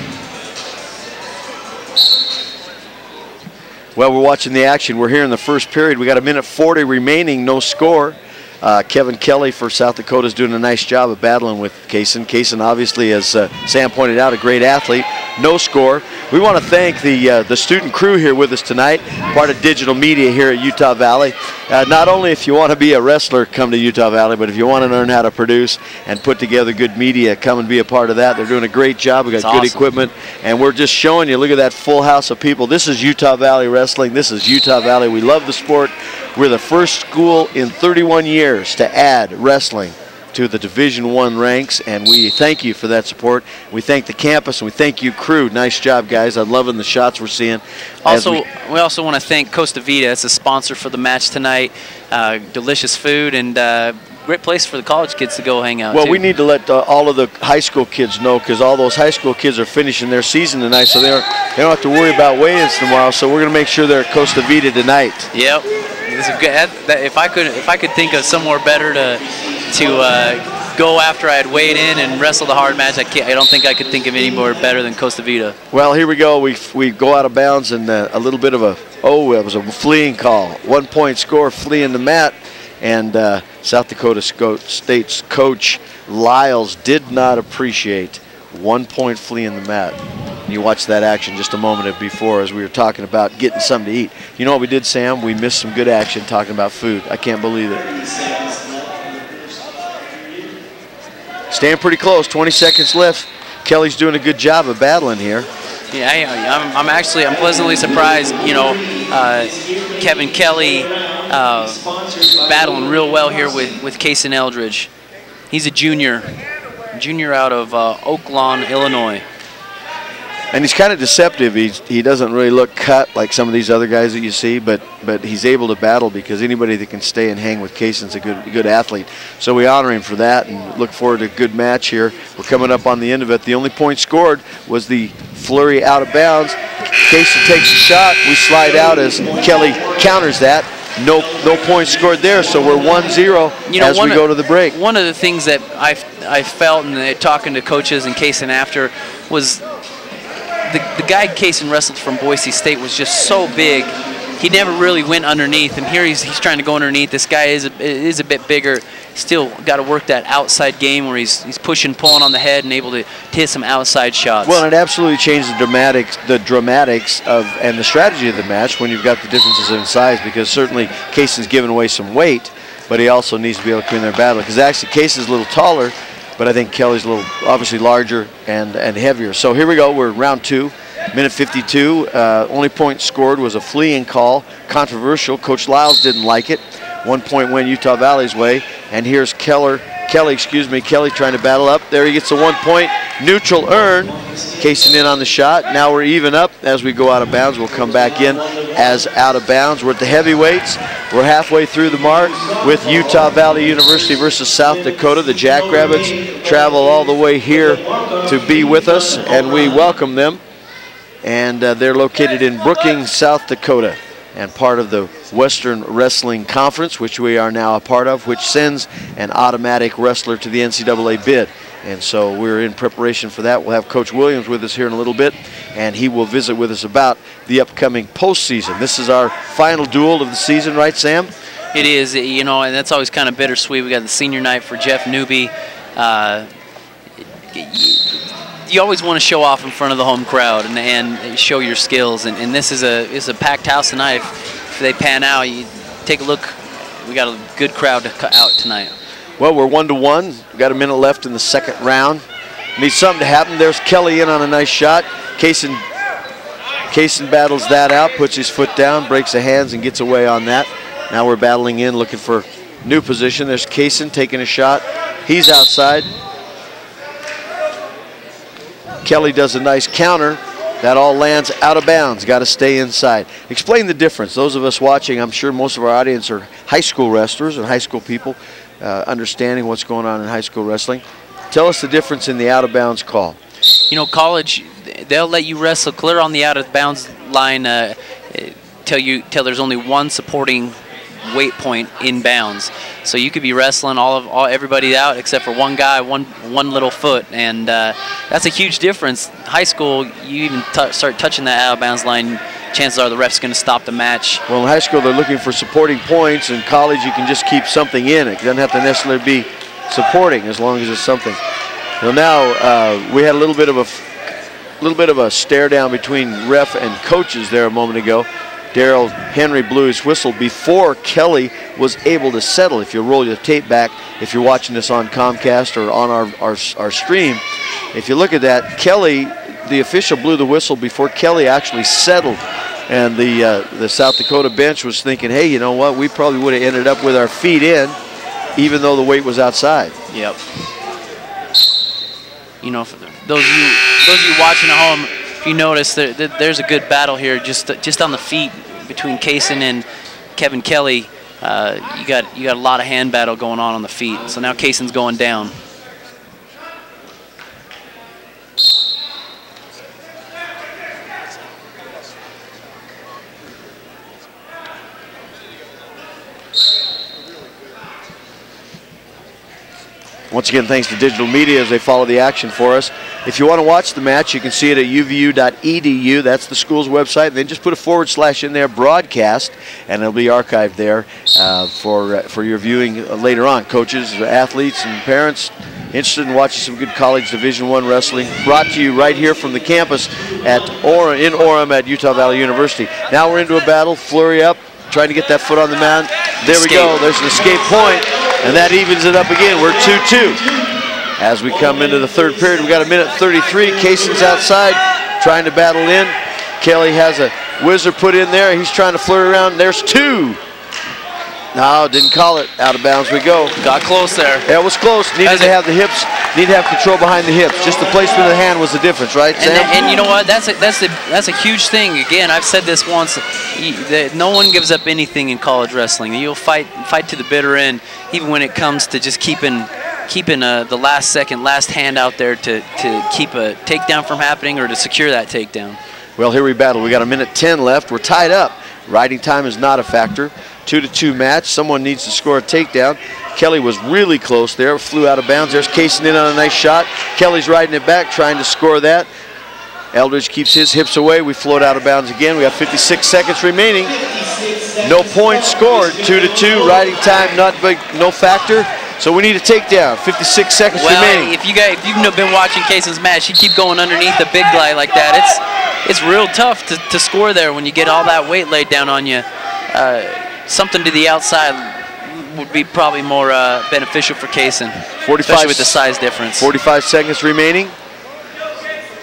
Well, we're watching the action. We're here in the first period. We got a minute 40 remaining, no score. Kevin Kelly for South Dakota is doing a nice job of battling with Kaysen. Kaysen, obviously, as Sam pointed out, a great athlete. No score. We want to thank the student crew here with us tonight, part of digital media here at Utah Valley. Not only if you want to be a wrestler, come to Utah Valley, but if you want to learn how to produce and put together good media, come and be a part of that. They're doing a great job. We've got good equipment, and we're just showing you, look at that full house of people. This is Utah Valley Wrestling. This is Utah Valley. We love the sport. We're the first school in 31 years to add wrestling to the Division I ranks, and we thank you for that support. We thank the campus, and we thank you, crew. Nice job, guys. I'm loving the shots we're seeing. Also, we also want to thank Costa Vida. It's a sponsor for the match tonight. Delicious food and great place for the college kids to go hang out. Well, we need to let all of the high school kids know, because all those high school kids are finishing their season tonight, so they don't have to worry about weigh-ins tomorrow. So we're going to make sure they're at Costa Vida tonight. Yep. If I could think of somewhere better to go after I had weighed in and wrestled a hard match, I don't think I could think of anywhere better than Costa Vida. Well, here we go. We go out of bounds, and a little bit of it was a fleeing call. 1 point score, fleeing the mat, and South Dakota State's coach Lyles did not appreciate 1 point flea in the mat. You watched that action just a moment before as we were talking about getting something to eat. You know what we did, Sam? We missed some good action talking about food. I can't believe it. Staying pretty close, 20 seconds left. Kelly's doing a good job of battling here. Yeah, I'm pleasantly surprised. You know, Kevin Kelly battling real well here with Kaysen Eldridge. He's a junior out of Oak Lawn, Illinois. And he's kind of deceptive. He doesn't really look cut like some of these other guys that you see, but he's able to battle because anybody that can stay and hang with Kaysen's a good athlete. So we honor him for that and look forward to a good match here. We're coming up on the end of it. The only point scored was the flurry out of bounds. Kaysen takes a shot. We slide out as Kelly counters that. No points scored there, so we're 1-0 as we go to the break. One of the things that I felt in talking to coaches and Kaysen after was the guy Kaysen wrestled from Boise State was just so big. He never really went underneath, and here he's trying to go underneath. This guy is a bit bigger. Still got to work that outside game where he's pushing, pulling on the head, and able to hit some outside shots. Well, it absolutely changed the dramatics of and the strategy of the match when you've got the differences in size, because certainly Kaysen's giving away some weight, but he also needs to be able to win their battle, because actually Kaysen's a little taller, but I think Kelly's a little obviously larger and heavier. So here we go. We're round 2. Minute 52. Only point scored was a fleeing call. Controversial. Coach Lyles didn't like it. 1 point win Utah Valley's way. And here's Kelly trying to battle up. There he gets a 1 point. Neutral earn. Kaysen in on the shot. Now we're even up as we go out of bounds. We'll come back in as out of bounds. We're at the heavyweights. We're halfway through the mark with Utah Valley University versus South Dakota. The Jackrabbits travel all the way here to be with us, and we welcome them. And they're located in Brookings, South Dakota, and part of the Western Wrestling Conference, which we are now a part of, which sends an automatic wrestler to the NCAA bid. And so we're in preparation for that. We'll have Coach Williams with us here in a little bit, and he will visit with us about the upcoming postseason. This is our final duel of the season, right, Sam? It is, you know, and that's always kind of bittersweet. We got the senior night for Jeff Newby. You always want to show off in front of the home crowd and show your skills. And this is a packed house tonight. If they pan out, you take a look. We got a good crowd to cut out tonight. Well, we're 1-1. We've got a minute left in the second round. Needs something to happen. There's Kelly in on a nice shot. Kaysen battles that out, puts his foot down, breaks the hands, and gets away on that. Now we're battling in, looking for new position. There's Kaysen taking a shot. He's outside. Kelly does a nice counter. That all lands out of bounds. Got to stay inside. Explain the difference. Those of us watching, I'm sure most of our audience are high school wrestlers and high school people understanding what's going on in high school wrestling. Tell us the difference in the out of bounds call. You know, college, they'll let you wrestle clear on the out of bounds line till there's only one supporting weight point in bounds. So you could be wrestling everybody out except for one guy, one little foot, and that's a huge difference. High school, you even start touching that out of bounds line, chances are the ref's going to stop the match. Well, in high school they're looking for supporting points. In college you can just keep something in. It doesn't have to necessarily be supporting as long as it's something. Well, now we had a little bit of a stare down between ref and coaches there a moment ago. Daryl Henry blew his whistle before Kelly was able to settle. If you roll your tape back, if you're watching this on Comcast or on our stream, if you look at that, Kelly, the official blew the whistle before Kelly actually settled. And the South Dakota bench was thinking, hey, you know what, we probably would have ended up with our feet in, even though the weight was outside. Yep. You know, for those of you watching at home, if you notice, there's a good battle here just on the feet between Kaysen and Kevin Kelly. You got a lot of hand battle going on the feet. So now Kaysen's going down. Once again, thanks to digital media as they follow the action for us. If you want to watch the match, you can see it at uvu.edu. That's the school's website. And then just put a / in there, broadcast, and it'll be archived there for your viewing later on. Coaches, athletes, and parents interested in watching some good college Division I wrestling, brought to you right here from the campus in Orem at Utah Valley University. Now we're into a battle, flurry up, trying to get that foot on the mound. There we go. There's an escape point. And that evens it up again. We're 2-2. As we come into the third period, we got a minute 33. Kaysen's outside, trying to battle in. Kelly has a whizzer put in there. He's trying to flirt around. There's two. No, didn't call it. Out of bounds we go. Got close there. Yeah, it was close. Needed to have the hips. Need to have control behind the hips. Just the placement of the hand was the difference, right, Sam? And you know what? That's a huge thing. Again, I've said this once. No one gives up anything in college wrestling. You'll fight to the bitter end, even when it comes to just keeping the last hand out there to keep a takedown from happening or to secure that takedown. Well, here we battle. We got 1:10 left. We're tied up. Riding time is not a factor. 2-2 match. Someone needs to score a takedown. Kelly was really close there. Flew out of bounds. There's Kaysen in on a nice shot. Kelly's riding it back, trying to score that. Eldridge keeps his hips away. We float out of bounds again. We have 56 seconds remaining. No points scored. 2-2. Riding time not big, no factor. So we need a takedown. 56 seconds remaining. If you've been watching Kaysen's match, you keep going underneath the big guy like that. It's real tough to score there when you get all that weight laid down on you. Something to the outside would be probably more beneficial for Kaysen, especially with the size difference. 45 seconds remaining.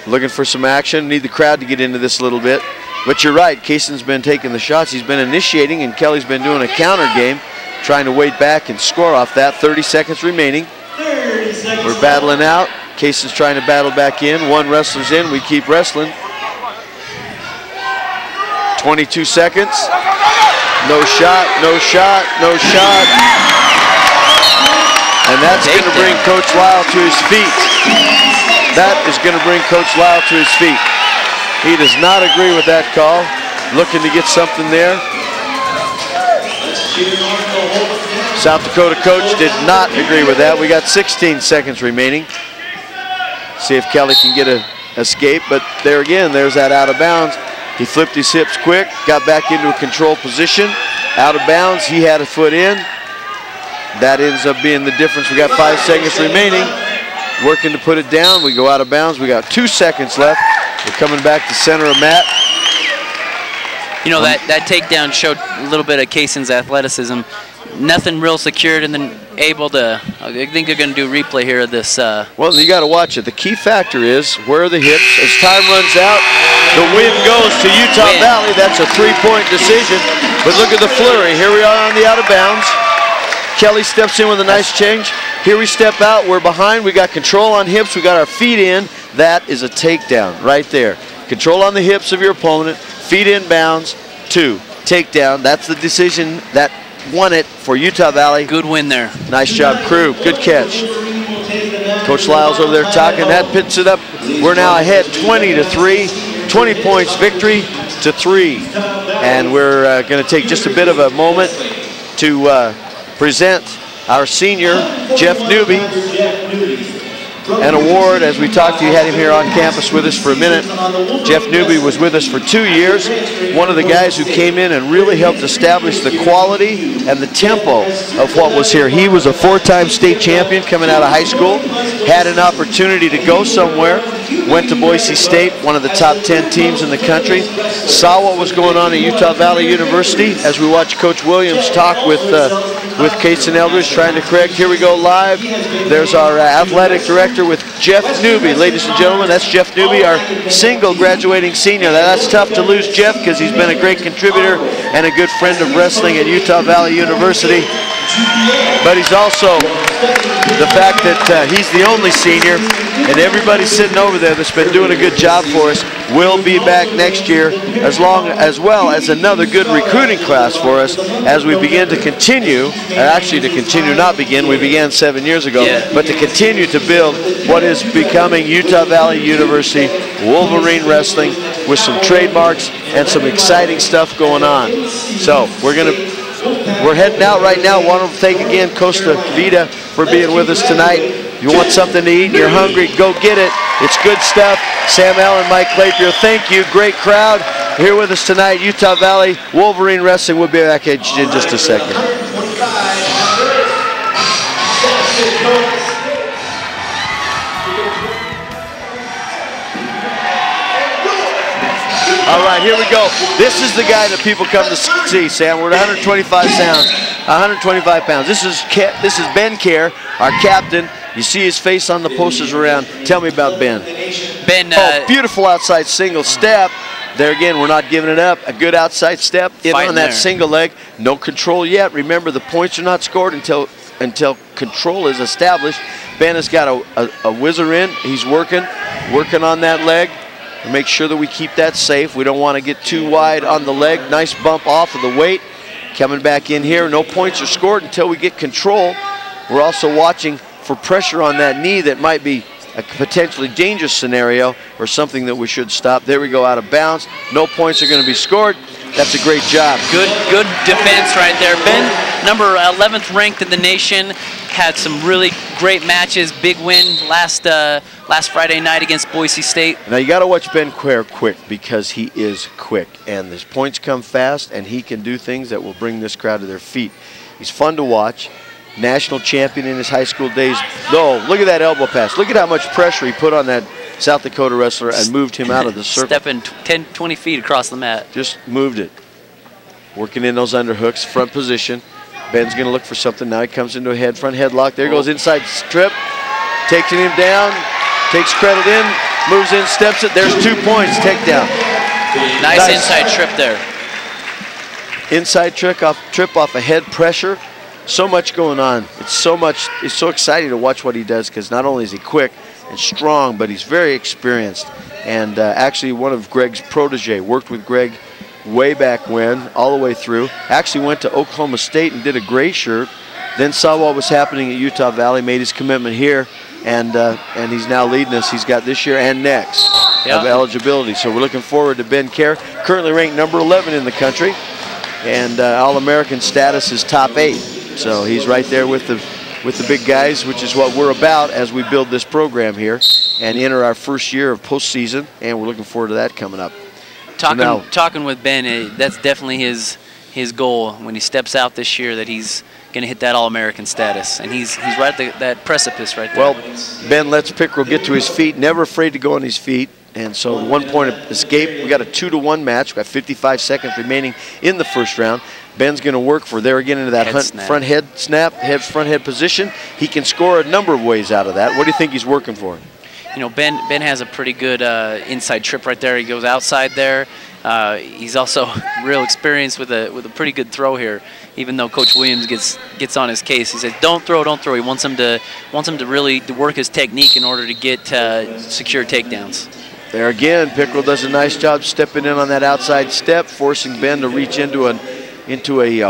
Looking for some action. Need the crowd to get into this a little bit. But you're right, Kaysen's been taking the shots. He's been initiating, and Kelly's been doing a counter game, trying to wait back and score off that. 30 seconds remaining. We're battling out. Kaysen's trying to battle back in. One wrestler's in. We keep wrestling. 22 seconds. No shot, no shot, no shot. And that's going to bring Coach Lyle to his feet. That is going to bring Coach Lyle to his feet. He does not agree with that call. Looking to get something there. South Dakota coach did not agree with that. We got 16 seconds remaining. See if Kelly can get an escape, but there again, there's that out of bounds. He flipped his hips quick, got back into a controlled position. Out of bounds, he had a foot in. That ends up being the difference. We got 5 seconds remaining. Working to put it down. We go out of bounds. We got 2 seconds left. We're coming back to center of mat. You know, that takedown showed a little bit of Kaysen's athleticism. Nothing real secured, and then able to, I think they're going to do a replay here of this. Well, you got to watch it. The key factor is where are the hips. As time runs out, the win goes to Utah Valley. That's a 3-point decision. But look at the flurry. Here we are on the out of bounds. Kelly steps in with a nice change. Here we step out. We're behind. We got control on hips. We got our feet in. That is a takedown right there. Control on the hips of your opponent. Feet in bounds. 2. Takedown. That's the decision that won it for Utah Valley. Good win there. Nice job, crew. Good catch. Coach Lyle's over there talking. That picks it up. We're now ahead 20-3. 20 points victory to 3. And we're going to take just a bit of a moment to present our senior, Jeff Newby, an award. As we talked to you, had him here on campus with us for a minute. Jeff Newby was with us for 2 years. One of the guys who came in and really helped establish the quality and the tempo of what was here. He was a 4-time state champion coming out of high school, had an opportunity to go somewhere, went to Boise State, one of the top 10 teams in the country, saw what was going on at Utah Valley University as we watched Coach Williams talk with Kaysen Eldridge trying to correct. Here we go live. There's our athletic director with Jeff Newby. Ladies and gentlemen, that's Jeff Newby, our single graduating senior. That's tough to lose Jeff because he's been a great contributor and a good friend of wrestling at Utah Valley University. But he's also the fact that he's the only senior, and everybody sitting over there that's been doing a good job for us will be back next year, as well as another good recruiting class for us as we begin to continue, we began 7 years ago, but to continue to build what is becoming Utah Valley University Wolverine Wrestling with some trademarks and some exciting stuff going on. So we're heading out right now. Want to thank again Costa Vida for being with us tonight. If you want something to eat and you're hungry, go get it. It's good stuff. Sam Allen, Mike Clapier, thank you. Great crowd here with us tonight. Utah Valley Wolverine Wrestling. We'll be back in just a second. All right, here we go. This is the guy that people come to see, Sam. We're at 125 pounds. This is Ben Kerr, our captain. You see his face on the posters around. Tell me about Ben. Ben, beautiful outside single step. there again, we're not giving it up. A good outside step in Fighting on that there. single leg. No control yet. Remember, the points are not scored until control is established. Ben has got a whizzer in. He's working on that leg. And make sure that we keep that safe. We don't want to get too wide on the leg. Nice bump off of the weight. Coming back in here. No points are scored until we get control. We're also watching for pressure on that knee that might be a potentially dangerous scenario or something that we should stop. There we go, out of bounds. No points are going to be scored. That's a great job. Good defense right there. Ben, number 11th ranked in the nation, had some really great matches. Big win last Friday night against Boise State. Now you got to watch Ben Quare quick, because he is quick, and his points come fast, and he can do things that will bring this crowd to their feet. He's fun to watch. National champion in his high school days. No, look at that elbow pass. Look at how much pressure he put on that South Dakota wrestler and moved him out of the circle. Stepping 10, 20 feet across the mat. Just moved it. Working in those underhooks, front position. Ben's going to look for something. Now he comes into a front headlock. There goes inside strip. Taking him down. Takes credit in. Moves in, steps it. There's 2 points. Takedown. Nice inside trip there. Inside trip off a head pressure. So much going on. It's so exciting to watch what he does, because not only is he quick and strong, but he's very experienced. And actually one of Greg's protege. Worked with Greg way back when, all the way through. Actually went to Oklahoma State and did a gray shirt. Then saw what was happening at Utah Valley, made his commitment here, and he's now leading us. He's got this year and next of eligibility. So we're looking forward to Ben Kerr, currently ranked number 11 in the country, and All-American status is top 8. So he's right there with the big guys, which is what we're about as we build this program here and enter our first year of postseason, and we're looking forward to that coming up. Talking with Ben, that's definitely his goal when he steps out this year, that he's going to hit that All-American status, and he's right at that precipice right there. Well, Ben lets Pickrell get to his feet, never afraid to go on his feet, and so 1 point of escape. We got a 2-to-1 match. We got 55 seconds remaining in the first round. Ben's going to work for there again into that front head snap, front head position. He can score a number of ways out of that. What do you think he's working for? You know, Ben has a pretty good inside trip right there. He goes outside there. He's also real experienced with a pretty good throw here. Even though Coach Williams gets on his case, he says, "Don't throw, don't throw." He wants him to really work his technique in order to get secure takedowns. There again, Pickrell does a nice job stepping in on that outside step, forcing Ben to reach into a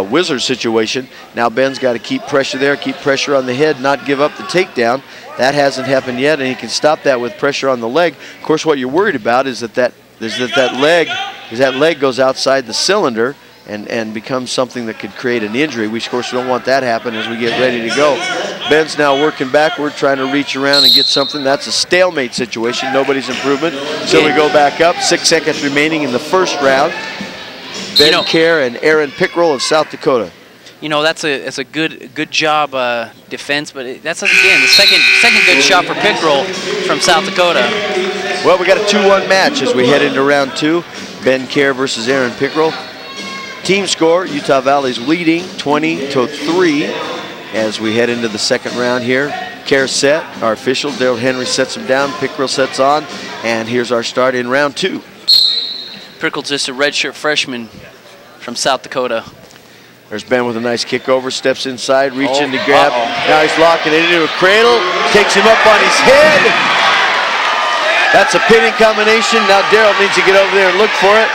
whizzer situation. Now Ben's got to keep pressure there, keep pressure on the head, not give up the takedown. That hasn't happened yet, and he can stop that with pressure on the leg. Of course, what you're worried about is that leg goes outside the cylinder and becomes something that could create an injury. We, of course, don't want that to happen as we get ready to go. Ben's now working backward, trying to reach around and get something. That's a stalemate situation, nobody's improvement. So we go back up, 6 seconds remaining in the first round. Ben Kerr and Aaron Pickrell of South Dakota. You know, that's a good job defense, but that's again the second good shot for Pickrell from South Dakota. Well, we got a 2-1 match as we head into round 2. Ben Kerr versus Aaron Pickrell. Team score: Utah Valley's leading 20-3 as we head into the second round here. Kerr set, our official Daryl Henry sets him down. Pickrell sets on, and here's our start in round 2. Pickrell's just a redshirt freshman from South Dakota. There's Ben with a nice kick over, steps inside, reaching to grab. Now he's locking it into a cradle, takes him up on his head. That's a pinning combination. Now Daryl needs to get over there and look for it.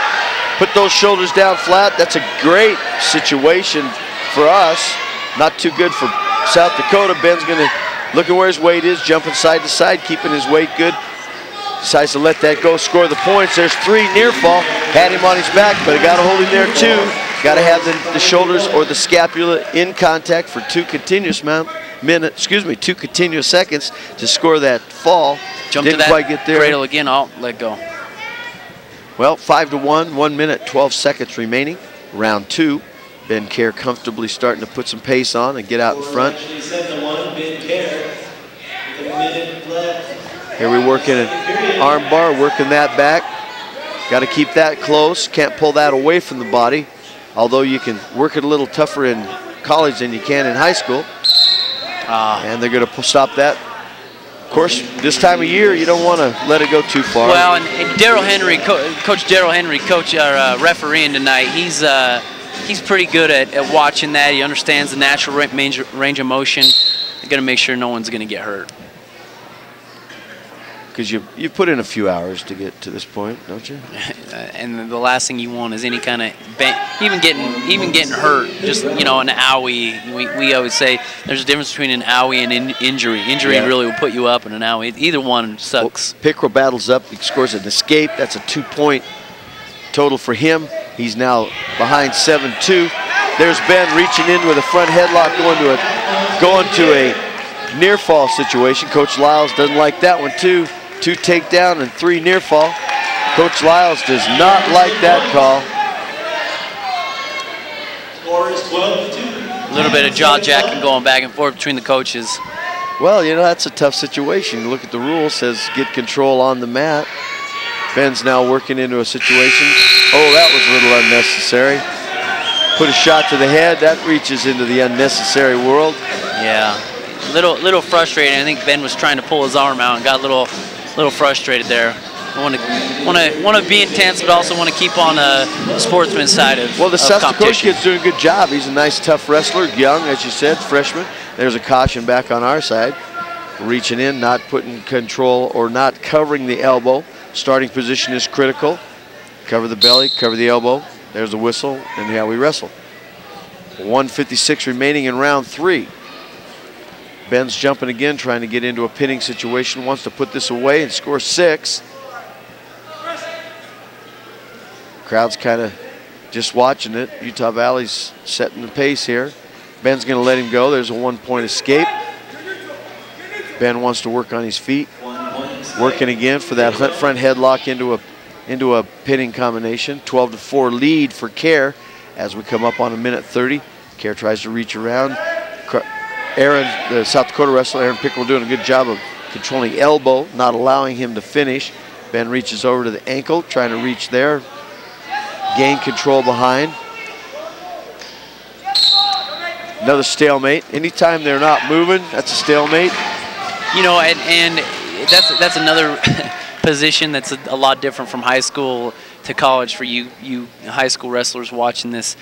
Put those shoulders down flat. That's a great situation for us. Not too good for South Dakota. Ben's going to look at where his weight is, jumping side to side, keeping his weight good. Decides to let that go, score the points. There's 3 near fall. Had him on his back, but got to hold him there too. Got to have the shoulders or the scapula in contact for 2 continuous seconds to score that fall. Jump Didn't to that quite get there. cradle again. I'll let go. Well, 5-1, 1 minute, 12 seconds remaining. Round 2. Ben Kerr comfortably starting to put some pace on and get out in front. Here we work in an arm bar, working that back. Got to keep that close. Can't pull that away from the body. Although you can work it a little tougher in college than you can in high school. And they're going to stop that. course, this time of year, you don't want to let it go too far. Well, and Daryl Henry, Coach Daryl Henry, refereeing tonight, he's pretty good at watching that. He understands the natural range of motion. He's going to make sure no one's going to get hurt. Because you put in a few hours to get to this point, don't you? And the last thing you want is any kind of even getting hurt. Just an owie. We always say there's a difference between an owie and injury. Injury really will put you up, and an owie, either one sucks. Well, Pickrell battles up. He scores an escape. That's a 2-point total for him. He's now behind 7-2. There's Ben reaching in with a front headlock, going to a near fall situation. Coach Lyles doesn't like that one too. 2 takedown and 3 near fall. Coach Lyles does not like that call. A little bit of jaw jacking going back and forth between the coaches. Well, that's a tough situation. Look at the rule, says get control on the mat. Ben's now working into a situation. Oh, that was a little unnecessary. Put a shot to the head. That reaches into the unnecessary world. Yeah, little frustrating. I think Ben was trying to pull his arm out and got a little frustrated there. I want to be intense, but also want to keep on the sportsman's side of Well, the South Dakota competition. kid's doing a good job. He's a nice, tough wrestler, young, as you said, freshman. There's a caution back on our side. Reaching in, not putting control or not covering the elbow. Starting position is critical. Cover the belly, cover the elbow. There's the whistle, and yeah, we wrestle. 1:56 remaining in round 3. Ben's jumping again, trying to get into a pinning situation. Wants to put this away and score 6. Crowd's kind of just watching it. Utah Valley's setting the pace here. Ben's going to let him go. There's a 1-point escape. Ben wants to work on his feet. Working again for that front headlock into a pinning combination. 12-4 lead for Care as we come up on 1:30. Care tries to reach around. Aaron, the South Dakota wrestler, Aaron Pickrell, doing a good job of controlling elbow, not allowing him to finish. Ben reaches over to the ankle, trying to reach there. Gain control behind. Another stalemate. Anytime they're not moving, that's a stalemate. And that's another position that's a lot different from high school to college for you high school wrestlers watching this.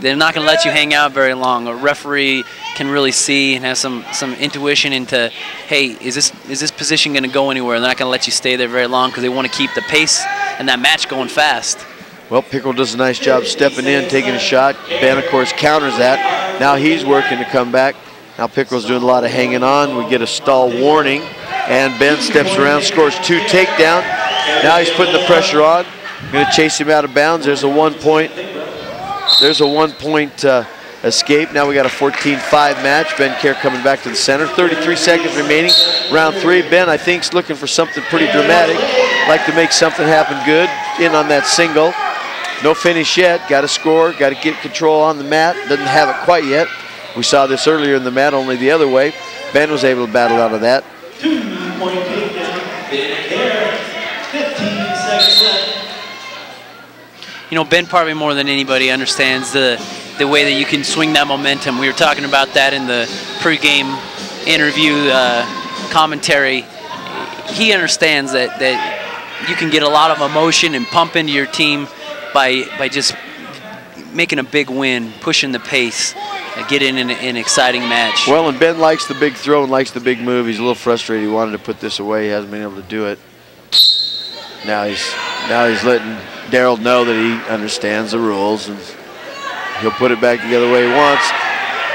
They're not going to let you hang out very long. A referee can really see and have some intuition into, hey, is this position going to go anywhere? They're not going to let you stay there very long because they want to keep the pace and that match going fast. Well, Pickrell does a nice job stepping in, taking a shot. Ben, of course, counters that. Now he's working to come back. Now Pickrell's doing a lot of hanging on. We get a stall warning, and Ben steps around, scores 2 takedown. Now he's putting the pressure on. Going to chase him out of bounds. There's a 1-point. There's a 1-point escape. Now we got a 14-5 match. Ben Care coming back to the center. 33 seconds remaining. Round 3. Ben, I think, is looking for something pretty dramatic. Like to make something happen good. In on that single. No finish yet. Got to score. Got to get control on the mat. Doesn't have it quite yet. We saw this earlier in the mat, only the other way. Ben was able to battle out of that. 2-point takedown. Ben Care. 15 seconds left. Ben probably more than anybody understands the way that you can swing that momentum. We were talking about that in the pregame interview commentary. He understands that you can get a lot of emotion and pump into your team by just making a big win, pushing the pace, getting in an exciting match. Well, and Ben likes the big throw and likes the big move. He's a little frustrated. He wanted to put this away. He hasn't been able to do it. Now he's letting Daryl know that he understands the rules, and he'll put it back together the way he wants.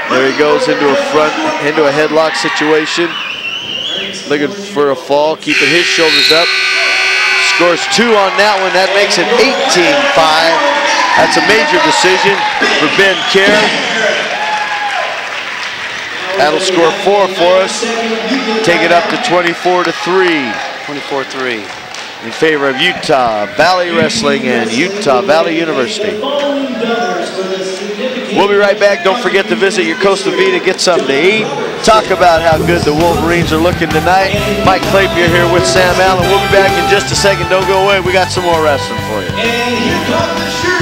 There he goes into a headlock situation. Looking for a fall, keeping his shoulders up. Scores 2 on that one. That makes it 18-5. That's a major decision for Ben Care. That'll score 4 for us. Take it up to 24-3. 24-3. In favor of Utah Valley Wrestling and Utah Valley University. We'll be right back. Don't forget to visit your Costa Vida, get something to eat. Talk about how good the Wolverines are looking tonight. Mike Clapier here with Sam Allen. We'll be back in just a second. Don't go away. We got some more wrestling for you. And here come the shirts.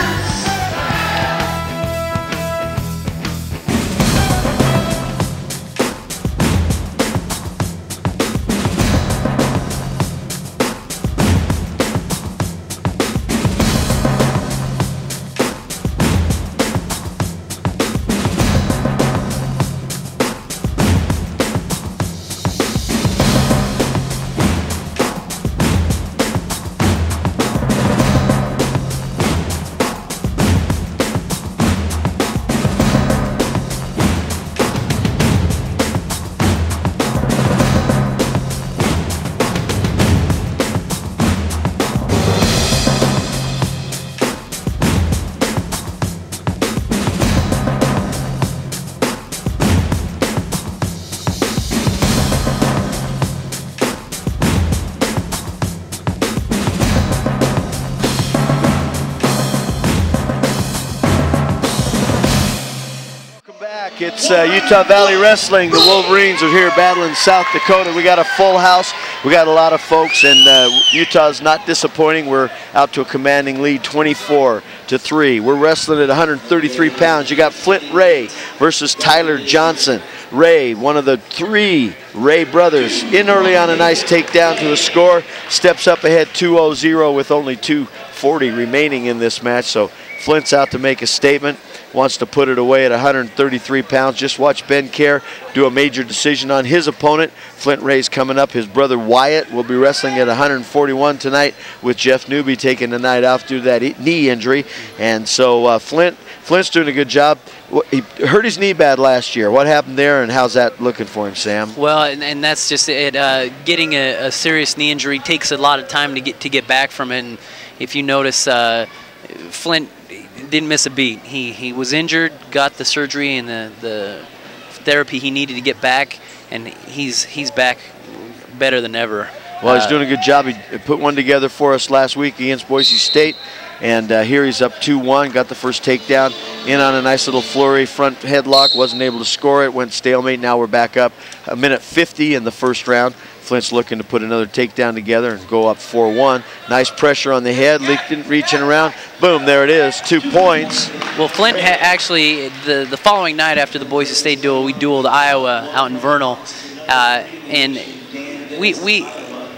back. It's Utah Valley Wrestling. The Wolverines are here battling South Dakota. We got a full house. We got a lot of folks, and Utah's not disappointing. We're out to a commanding lead, 24-3. We're wrestling at 133 pounds. You got Flint Ray versus Tyler Johnson. Ray, one of the 3 Ray brothers, in early on a nice takedown to a score. Steps up ahead 2-0 with only 2:40 remaining in this match. So Flint's out to make a statement. Wants to put it away at 133 pounds. Just watch Ben Kerr do a major decision on his opponent. Flint Ray's coming up. His brother Wyatt will be wrestling at 141 tonight, with Jeff Newby taking the night off due to that knee injury. And so Flint's doing a good job. He hurt his knee bad last year. What happened there, and how's that looking for him, Sam? Well, and that's just it. Getting a serious knee injury takes a lot of time to get back from it. And if you notice, Flint didn't miss a beat. He was injured, got the surgery and the therapy he needed to get back, and he's back better than ever. Well, he's doing a good job. He put one together for us last week against Boise State, and here he's up 2-1, got the first takedown, in on a nice little flurry, front headlock, wasn't able to score it, went stalemate. Now we're back up a minute 50 in the first round. Flint's looking to put another takedown together and go up 4-1. Nice pressure on the head, reaching around. Boom, there it is, 2 points. Well, Flint actually, the following night after the Boise State duel, we dueled Iowa out in Vernal. And we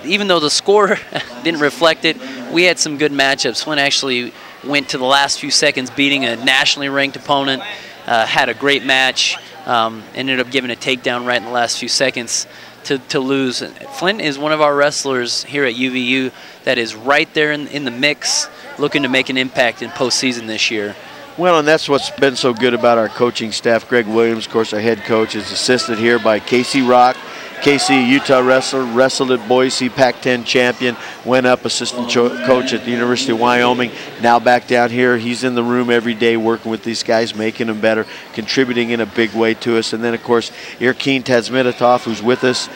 even though the score didn't reflect it, we had some good matchups. Flint actually went to the last few seconds beating a nationally ranked opponent, had a great match, ended up giving a takedown right in the last few seconds to lose. Flint is one of our wrestlers here at UVU that is right there in the mix, looking to make an impact in postseason this year. Well, and that's what's been so good about our coaching staff. Greg Williams, of course, our head coach, is assisted here by Casey Rock. Casey, Utah wrestler, wrestled at Boise, Pac-10 champion, went up assistant coach at the University of Wyoming, now back down here. He's in the room every day working with these guys, making them better, contributing in a big way to us. And then, of course, Irkeen Tazmitov, who's with us,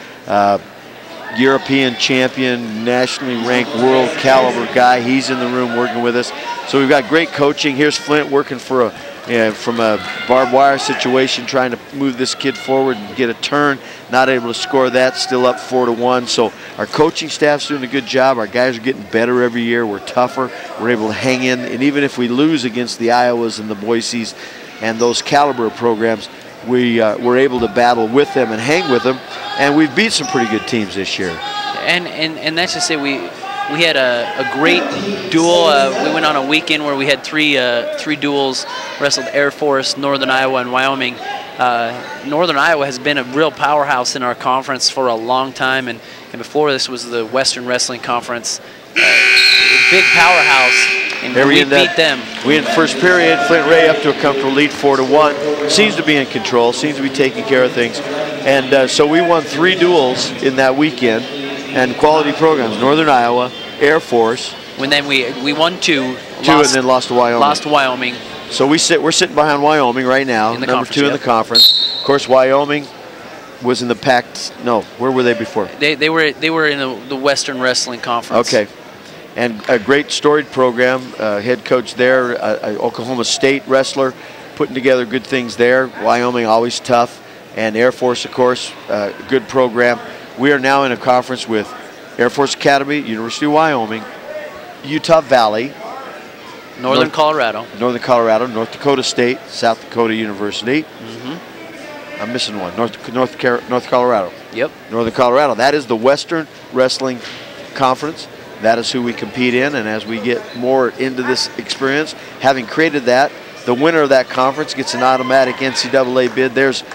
European champion, nationally ranked, world caliber guy. He's in the room working with us. So we've got great coaching. Here's Flint working for from a barbed wire situation, trying to move this kid forward and get a turn. Not able to score that, still up 4-1. So our coaching staff's doing a good job. Our guys are getting better every year. We're tougher. We're able to hang in. And even if we lose against the Iowas and the Boise's and those caliber programs, we're able to battle with them and hang with them. And we've beat some pretty good teams this year. And that's just it. We had a great duel. We went on a weekend where we had three duels, wrestled Air Force, Northern Iowa, and Wyoming. Northern Iowa has been a real powerhouse in our conference for a long time, and before this was the Western Wrestling Conference. Big powerhouse, and we beat them. We in the first period, Flint Ray up to a comfortable lead, 4-1. Seems to be in control, seems to be taking care of things. And so we won 3 duels in that weekend, and quality programs, Northern Iowa, Air Force. And then we won 2. And then lost to Wyoming. Lost to Wyoming. So we're sitting behind Wyoming right now, number 2 in the conference. Of course, Wyoming was in the Pac. No, where were they before? They were in the Western Wrestling Conference. Okay, and a great storied program. Head coach there, Oklahoma State wrestler, putting together good things there. Wyoming always tough, and Air Force, of course, good program. We are now in a conference with Air Force Academy, University of Wyoming, Utah Valley, Northern Colorado, North Dakota State, South Dakota University. I'm missing one. North Colorado. Yep. Northern Colorado. That is the Western Wrestling Conference. That is who we compete in. And as we get more into this experience, having created that, the winner of that conference gets an automatic NCAA bid. There's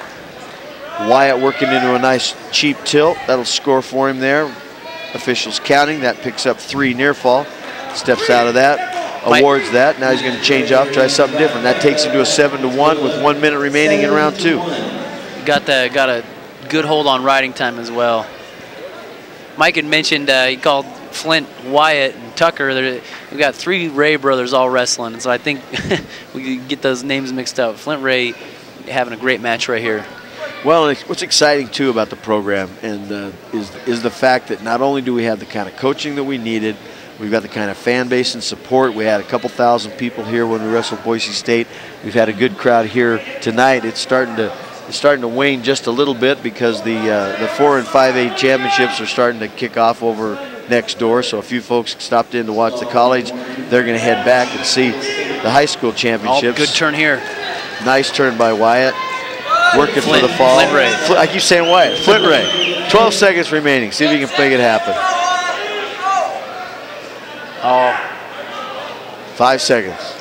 Wyatt working into a nice cheap tilt. That'll score for him there. Officials counting. That picks up 3 near fall. Steps out of that. Awards that. Now he's going to change off, try something different. That takes him to a 7-1 with 1 minute remaining in round 2. Got a good hold on riding time as well. Mike had mentioned he called Flint, Wyatt, and Tucker. We got 3 Ray brothers all wrestling, and so I think we could get those names mixed up. Flint Ray having a great match right here. Well, what's exciting too about the program and is the fact that not only do we have the kind of coaching that we needed, we've got the kind of fan base and support. We had a couple thousand people here when we wrestled Boise State. We've had a good crowd here tonight. It's starting to is starting to wane just a little bit because the 4 and 5A championships are starting to kick off over next door. So a few folks stopped in to watch the college. They're going to head back and see the high school championships. Oh, good turn here. Nice turn by Wyatt. Working Flint, for the fall. Flint Ray. I keep saying Wyatt. Flint Ray. 12 seconds remaining. See if you can make it happen. Oh. 5 seconds.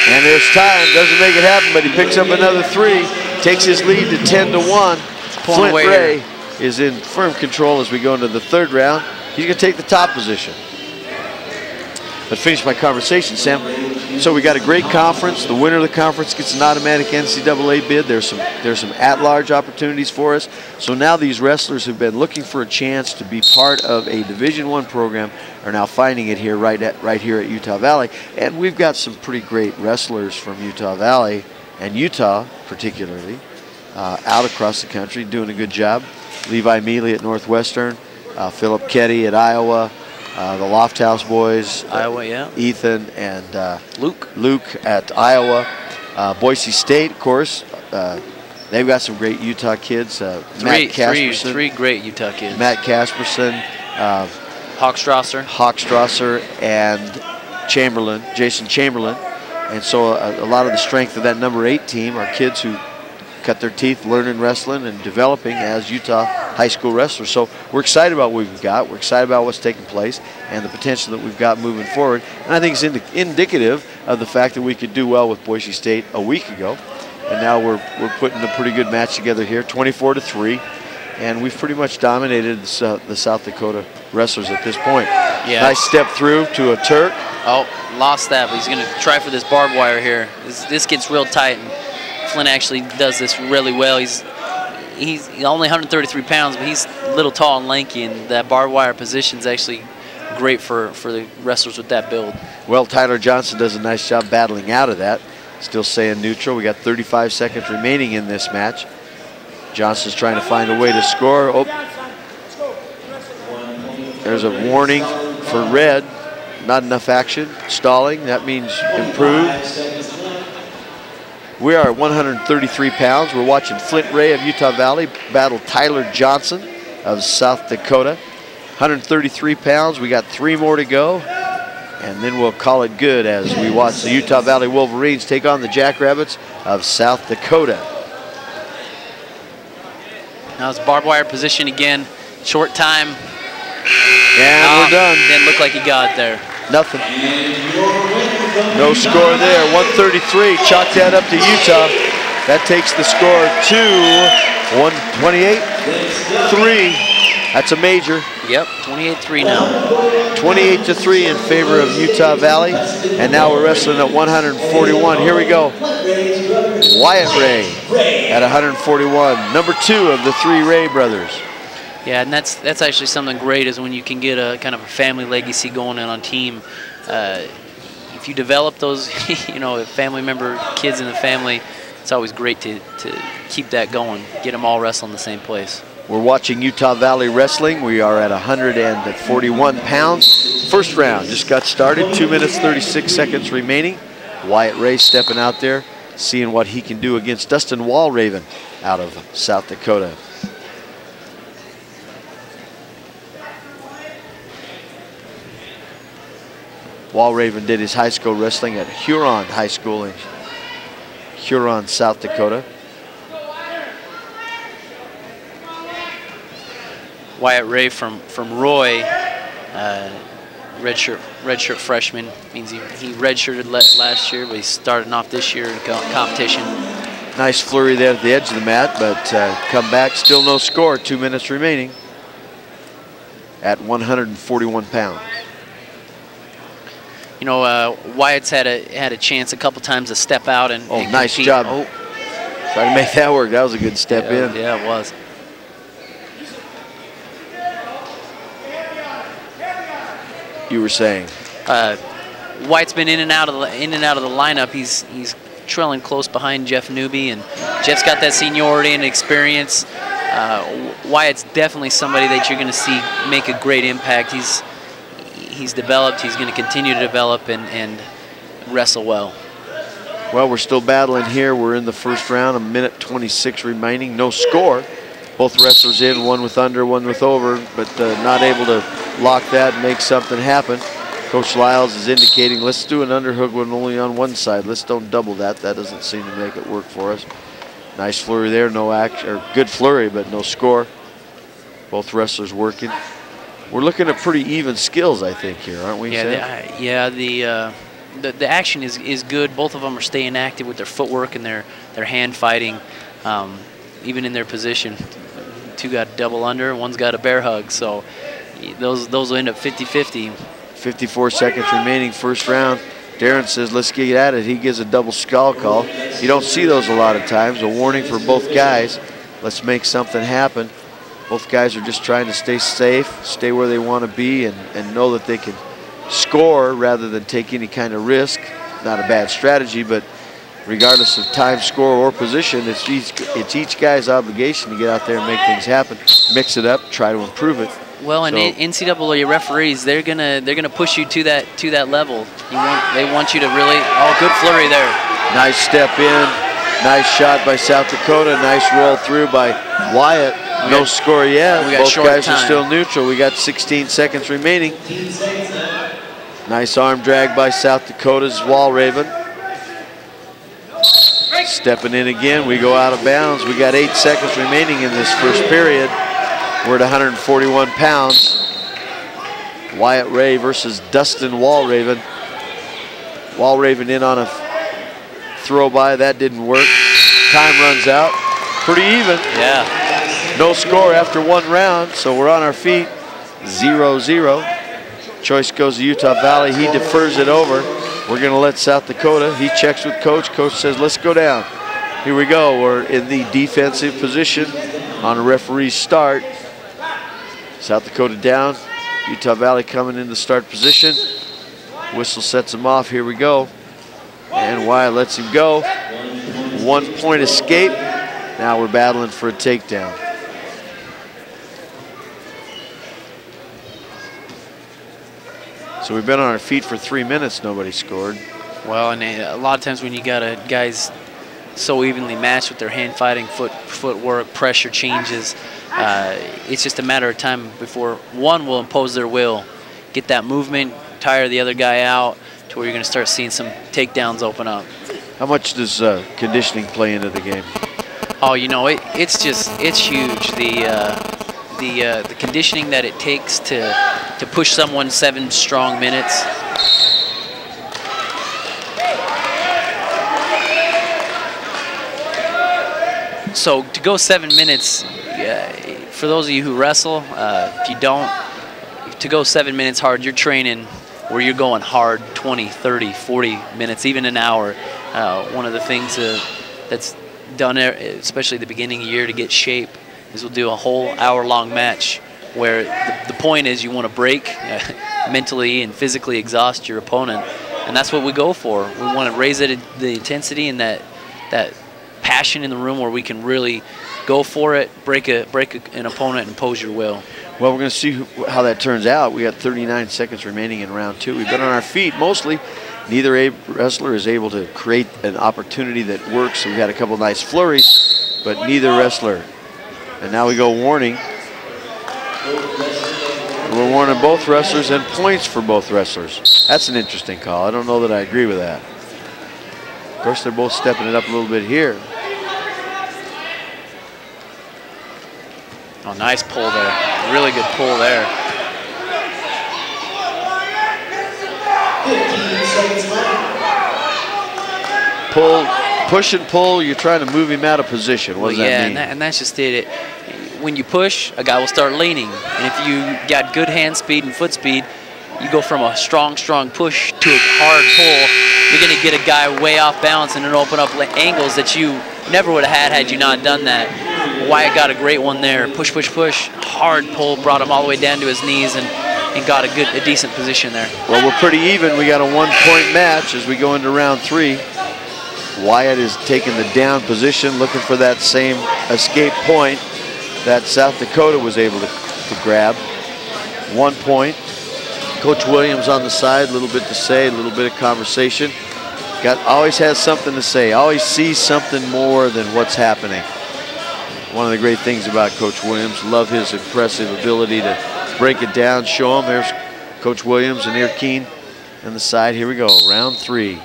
And there's time. Doesn't make it happen, but he picks up another 3. Takes his lead to 10-1. Flint Ray is in firm control as we go into the 3rd round. He's going to take the top position. But finish my conversation, Sam. So we got a great conference. The winner of the conference gets an automatic NCAA bid. There's some at-large opportunities for us. So now these wrestlers who've been looking for a chance to be part of a Division I program are now finding it here right here at Utah Valley. And we've got some pretty great wrestlers from Utah Valley and Utah particularly out across the country doing a good job. Levi Mealy at Northwestern, Philip Ketty at Iowa, the Lofthouse boys, Iowa, yeah. Ethan and Luke at Iowa. Boise State, of course, they've got some great Utah kids. Matt Casperson, three great Utah kids. Matt Casperson, Hochstrasser, and Jason Chamberlain. And so a lot of the strength of that number 8 team are kids who cut their teeth learning wrestling and developing as Utah high school wrestlers. So we're excited about what we've got. We're excited about what's taking place and the potential that we've got moving forward. And I think it's indicative of the fact that we could do well with Boise State a week ago. And now we're putting a pretty good match together here, 24-3. And we've pretty much dominated the South Dakota wrestlers at this point. Yeah. Nice step through to a Turk. Oh, lost that, but he's going to try for this barbed wire here. This gets real tight, and Flynn actually does this really well. He's only 133 pounds, but he's a little tall and lanky, and that barbed wire position is actually great for the wrestlers with that build. Well, Tyler Johnson does a nice job battling out of that. Still staying neutral. We got 35 seconds remaining in this match. Johnson's trying to find a way to score. Oh, there's a warning for red. Not enough action. Stalling. That means improve. We are at 133 pounds. We're watching Flint Ray of Utah Valley battle Tyler Johnson of South Dakota. 133 pounds. We got 3 more to go. And then we'll call it good as we watch the Utah Valley Wolverines take on the Jackrabbits of South Dakota. Now it's barbed wire position again. Short time. And we're done. Didn't look like he got it there. Nothing. No score there. 133. Chalk that up to Utah. That takes the score to 128-3. That's a major. Yep, 28-3 now. 28-3 in favor of Utah Valley. And now we're wrestling at 141. Here we go. Wyatt Ray at 141. Number 2 of the 3 Ray brothers. Yeah, and that's actually something great is when you can get a kind of a family legacy going in on team. If you develop those, family member kids in the family, it's always great to keep that going, get them all wrestling the same place. We're watching Utah Valley Wrestling. We are at 141 pounds. First round just got started. 2 minutes, 36 seconds remaining. Wyatt Ray stepping out there, seeing what he can do against Dustin Walraven out of South Dakota. Walraven did his high school wrestling at Huron High School in Huron, South Dakota. Wyatt Ray from Roy, redshirt freshman, means he redshirted last year, but he's starting off this year in competition. Nice flurry there at the edge of the mat, but come back, still no score. 2 minutes remaining at 141 pounds. Wyatt's had a chance a couple times to step out and nice compete. job. Oh. Try to make that work. That was a good step in. Yeah, it was. You were saying Wyatt's been in and out of the lineup. He's trailing close behind Jeff Newby, and Jeff's got that seniority and experience. Wyatt's definitely somebody that you're going to see make a great impact. He's developed. He's going to continue to develop and wrestle well. Well, we're still battling here. We're in the first round, 1:26 remaining, no score. Both wrestlers in, one with under, one with over, but not able to lock that and make something happen. Coach Lyles is indicating, let's do an underhook one only on one side. Let's don't double that. That doesn't seem to make it work for us. Nice flurry there, no action, or good flurry, but no score. Both wrestlers working. We're looking at pretty even skills, I think, here, aren't we? Yeah, the action is good. Both of them are staying active with their footwork and their hand fighting, even in their position. Two got a double under, one's got a bear hug, so those will end up 50-50. 54 seconds remaining, first round. Darren says, let's get at it. He gives a double skull call. You don't see those a lot of times. A warning for both guys. Let's make something happen. Both guys are just trying to stay safe, stay where they want to be, and know that they can score rather than take any kind of risk. Not a bad strategy, but regardless of time, score, or position, it's each guy's obligation to get out there and make things happen. Mix it up, try to improve it. Well, and NCAA referees, they're gonna push you to that level. They want you to really. Oh, good flurry there. Nice step in, nice shot by South Dakota, nice roll through by Wyatt. No score yet. Both guys are still neutral. We got 16 seconds remaining. Nice arm drag by South Dakota's Walraven. Stepping in again, we go out of bounds. We got 8 seconds remaining in this first period. We're at 141 pounds. Wyatt Ray versus Dustin Walraven. Walraven in on a throw by, that didn't work. Time runs out. Pretty even. Yeah. No score after one round, so we're on our feet. 0-0. Choice goes to Utah Valley. He defers it over. We're going to let South Dakota. He checks with coach. Coach says, let's go down. Here we go. We're in the defensive position on a referee's start. South Dakota down. Utah Valley coming in the start position. Whistle sets him off. Here we go. And Wyatt lets him go. 1 point escape. Now we're battling for a takedown. So we've been on our feet for 3 minutes, nobody scored. Well, and a lot of times when you got guys so evenly matched with their hand fighting, footwork, pressure changes, it's just a matter of time before one will impose their will, get that movement, tire the other guy out, to where you're going to start seeing some takedowns open up. How much does conditioning play into the game? Oh, you know, it's huge. The conditioning that it takes to push someone 7 strong minutes. So to go 7 minutes, for those of you who wrestle, if you don't, to go 7 minutes hard, you're training where you're going hard 20, 30, 40 minutes, even an hour. One of the things that's done, especially at the beginning of the year to get shape, is we'll do a whole hour-long match where the point is you want to break, mentally and physically exhaust your opponent, and that's what we go for. We want to raise the intensity and that passion in the room where we can really go for it, break an opponent, and impose your will. Well, we're going to see how that turns out. We got 39 seconds remaining in round 2. We've been on our feet mostly. Neither wrestler is able to create an opportunity that works. So we had a couple nice flurries, but neither wrestler. And now we go warning. We're warning both wrestlers and points for both wrestlers. That's an interesting call. I don't know that I agree with that. Of course, they're both stepping it up a little bit here. Oh, nice pull there. Really good pull there. 15 seconds left. Pull, push and pull. You're trying to move him out of position. What does that mean? And that's just it. When you push, a guy will start leaning. And if you got good hand speed and foot speed, you go from a strong push to a hard pull. You're going to get a guy way off balance and then open up angles that you never would have had you not done that. Wyatt got a great one there. Push, hard pull, brought him all the way down to his knees and got a decent position there. Well, we're pretty even. We got a 1 point match as we go into round 3. Wyatt is taking the down position, looking for that same escape point that South Dakota was able to grab. 1 point. Coach Williams on the side, a little bit to say, a little bit of conversation. Always has something to say. Always sees something more than what's happening. One of the great things about Coach Williams, love his impressive ability to break it down, show them. There's Coach Williams and Keen on the side. Here we go, round 3.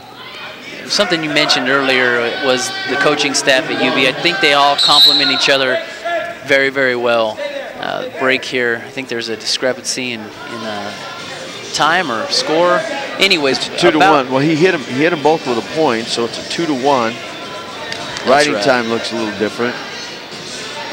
Something you mentioned earlier was the coaching staff at UV. I think they all complement each other very, very well. Break here. I think there's a discrepancy in time or score. Anyways, it's 2-1. Well, he hit them both with a point, so it's a 2-1. Riding time looks a little different.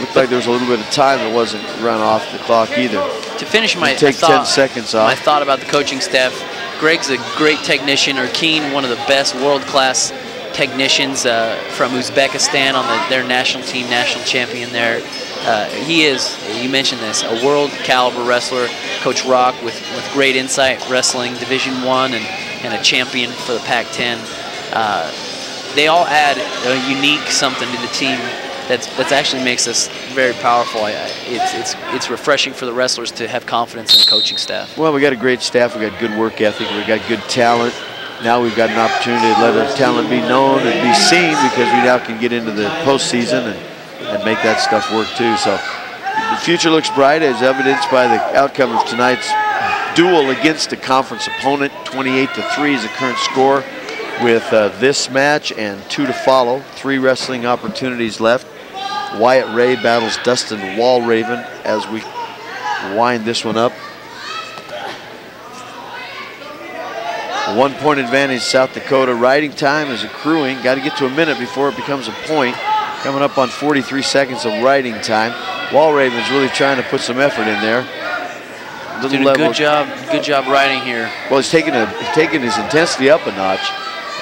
Looked like there was a little bit of time that wasn't run off the clock either. To finish my take 10 seconds off. My thought about the coaching staff. Greg's a great technician. Keen, one of the best world-class technicians from Uzbekistan on their national team, national champion there. He is, you mentioned this, a world caliber wrestler. Coach Rock with great insight, wrestling Division I and a champion for the Pac-10. They all add a unique something to the team that actually makes us very powerful. It's refreshing for the wrestlers to have confidence in the coaching staff. Well, we got a great staff. We got good work ethic. We got good talent. Now we've got an opportunity to let our talent be known and be seen, because we now can get into the postseason and make that stuff work too. So the future looks bright, as evidenced by the outcome of tonight's duel against a conference opponent. 28-3 is the current score, with this match and 2 to follow. 3 wrestling opportunities left. Wyatt Ray battles Dustin Walraven as we wind this one up. 1-point advantage, South Dakota. Riding time is accruing. Got to get to a minute before it becomes a point. Coming up on 43 seconds of riding time. Walraven's really trying to put some effort in there. Doing a good job riding here. Well, he's taking his intensity up a notch,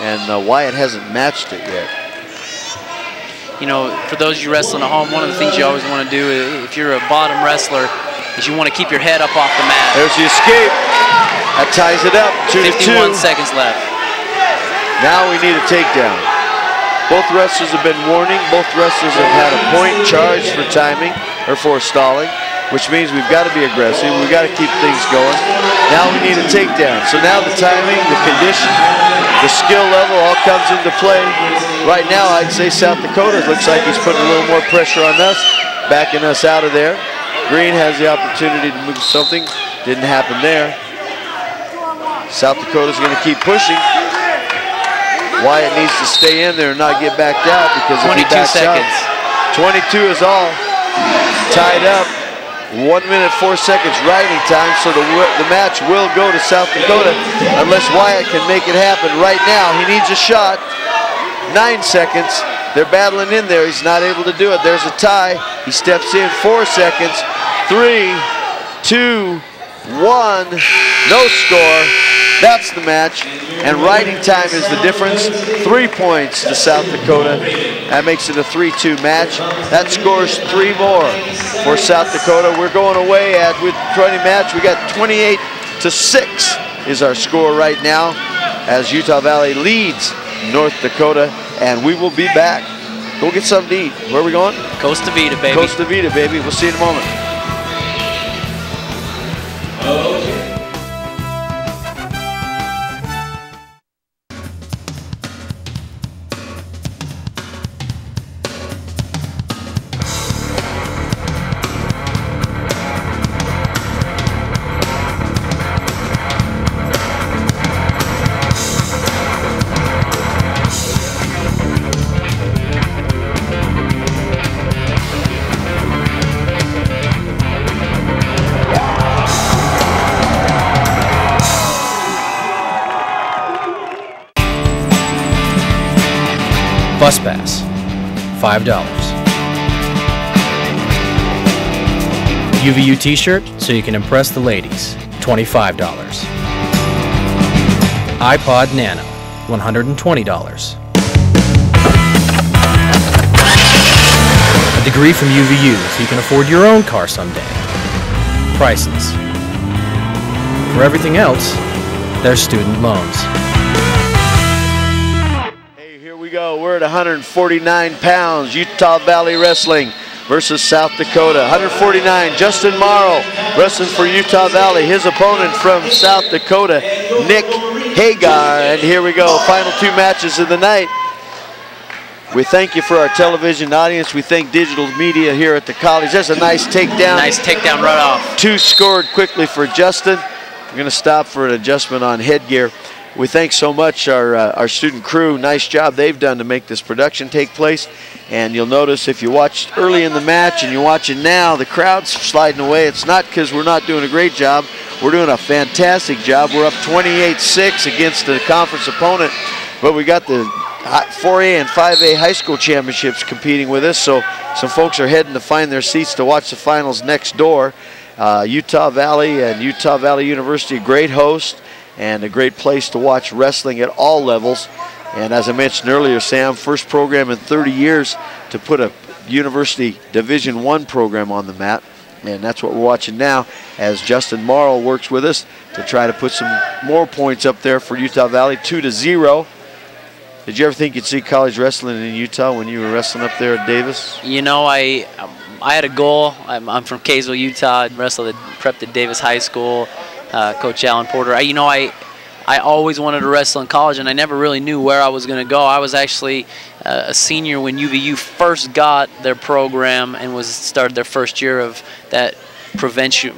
and Wyatt hasn't matched it yet. You know, for those of you wrestling at home, one of the things you always want to do, if you're a bottom wrestler, is you want to keep your head up off the mat. There's the escape. That ties it up. 2-2. 51 seconds left. Now we need a takedown. Both wrestlers have been warning. Both wrestlers have had a point charged for timing or for stalling, which means we've got to be aggressive. We've got to keep things going. Now we need a takedown. So now the timing, the condition, the skill level all comes into play. Right now, I'd say South Dakota looks like he's putting a little more pressure on us, backing us out of there. Green has the opportunity to move something. Didn't happen there. South Dakota's going to keep pushing. Wyatt needs to stay in there and not get backed out, because if he backs out, 22 is all. Tied up. 1 minute 4 seconds riding time, so the match will go to South Dakota unless Wyatt can make it happen right now. He needs a shot. 9 seconds. They're battling in there. He's not able to do it. There's a tie. He steps in. 4 seconds. 3, 2, 1. No score. That's the match. And riding time is the difference. 3 points to South Dakota. That makes it a 3-2 match. That scores 3 more for South Dakota. We're going away with 20 match. We got 28-6 is our score right now, as Utah Valley leads North Dakota, and we will be back. Go get something to eat. Where are we going? Costa Vida, baby. Costa Vida, baby. We'll see you in a moment. Bus pass, $5. UVU t-shirt so you can impress the ladies, $25. iPod Nano, $120. A degree from UVU so you can afford your own car someday. Priceless. For everything else, there's student loans. Go. We're at 149 pounds. Utah Valley Wrestling versus South Dakota. 149. Justin Morrow wrestling for Utah Valley. His opponent from South Dakota, Nick Hagar. And here we go, final 2 matches of the night. We thank you for our television audience. We thank digital media here at the college. There's a nice takedown. Nice takedown right off. 2 scored quickly for Justin. We're going to stop for an adjustment on headgear. We thank so much our student crew. Nice job they've done to make this production take place. And you'll notice if you watched early in the match and you watch it now, the crowd's sliding away. It's not because we're not doing a great job. We're doing a fantastic job. We're up 28-6 against the conference opponent. But we got the 4A and 5A high school championships competing with us. So some folks are heading to find their seats to watch the finals next door. Utah Valley and Utah Valley University, a great host and a great place to watch wrestling at all levels. And as I mentioned earlier, Sam, first program in 30 years to put a university Division I program on the mat. And that's what we're watching now as Justin Morrow works with us to try to put some more points up there for Utah Valley, 2-0. Did you ever think you'd see college wrestling in Utah when you were wrestling up there at Davis? You know, I had a goal. I'm from Kaysville, Utah. I prepped at Davis High School. Coach Alan Porter. I always wanted to wrestle in college, and I never really knew where I was going to go. I was actually a senior when UVU first got their program and started their first year of that probation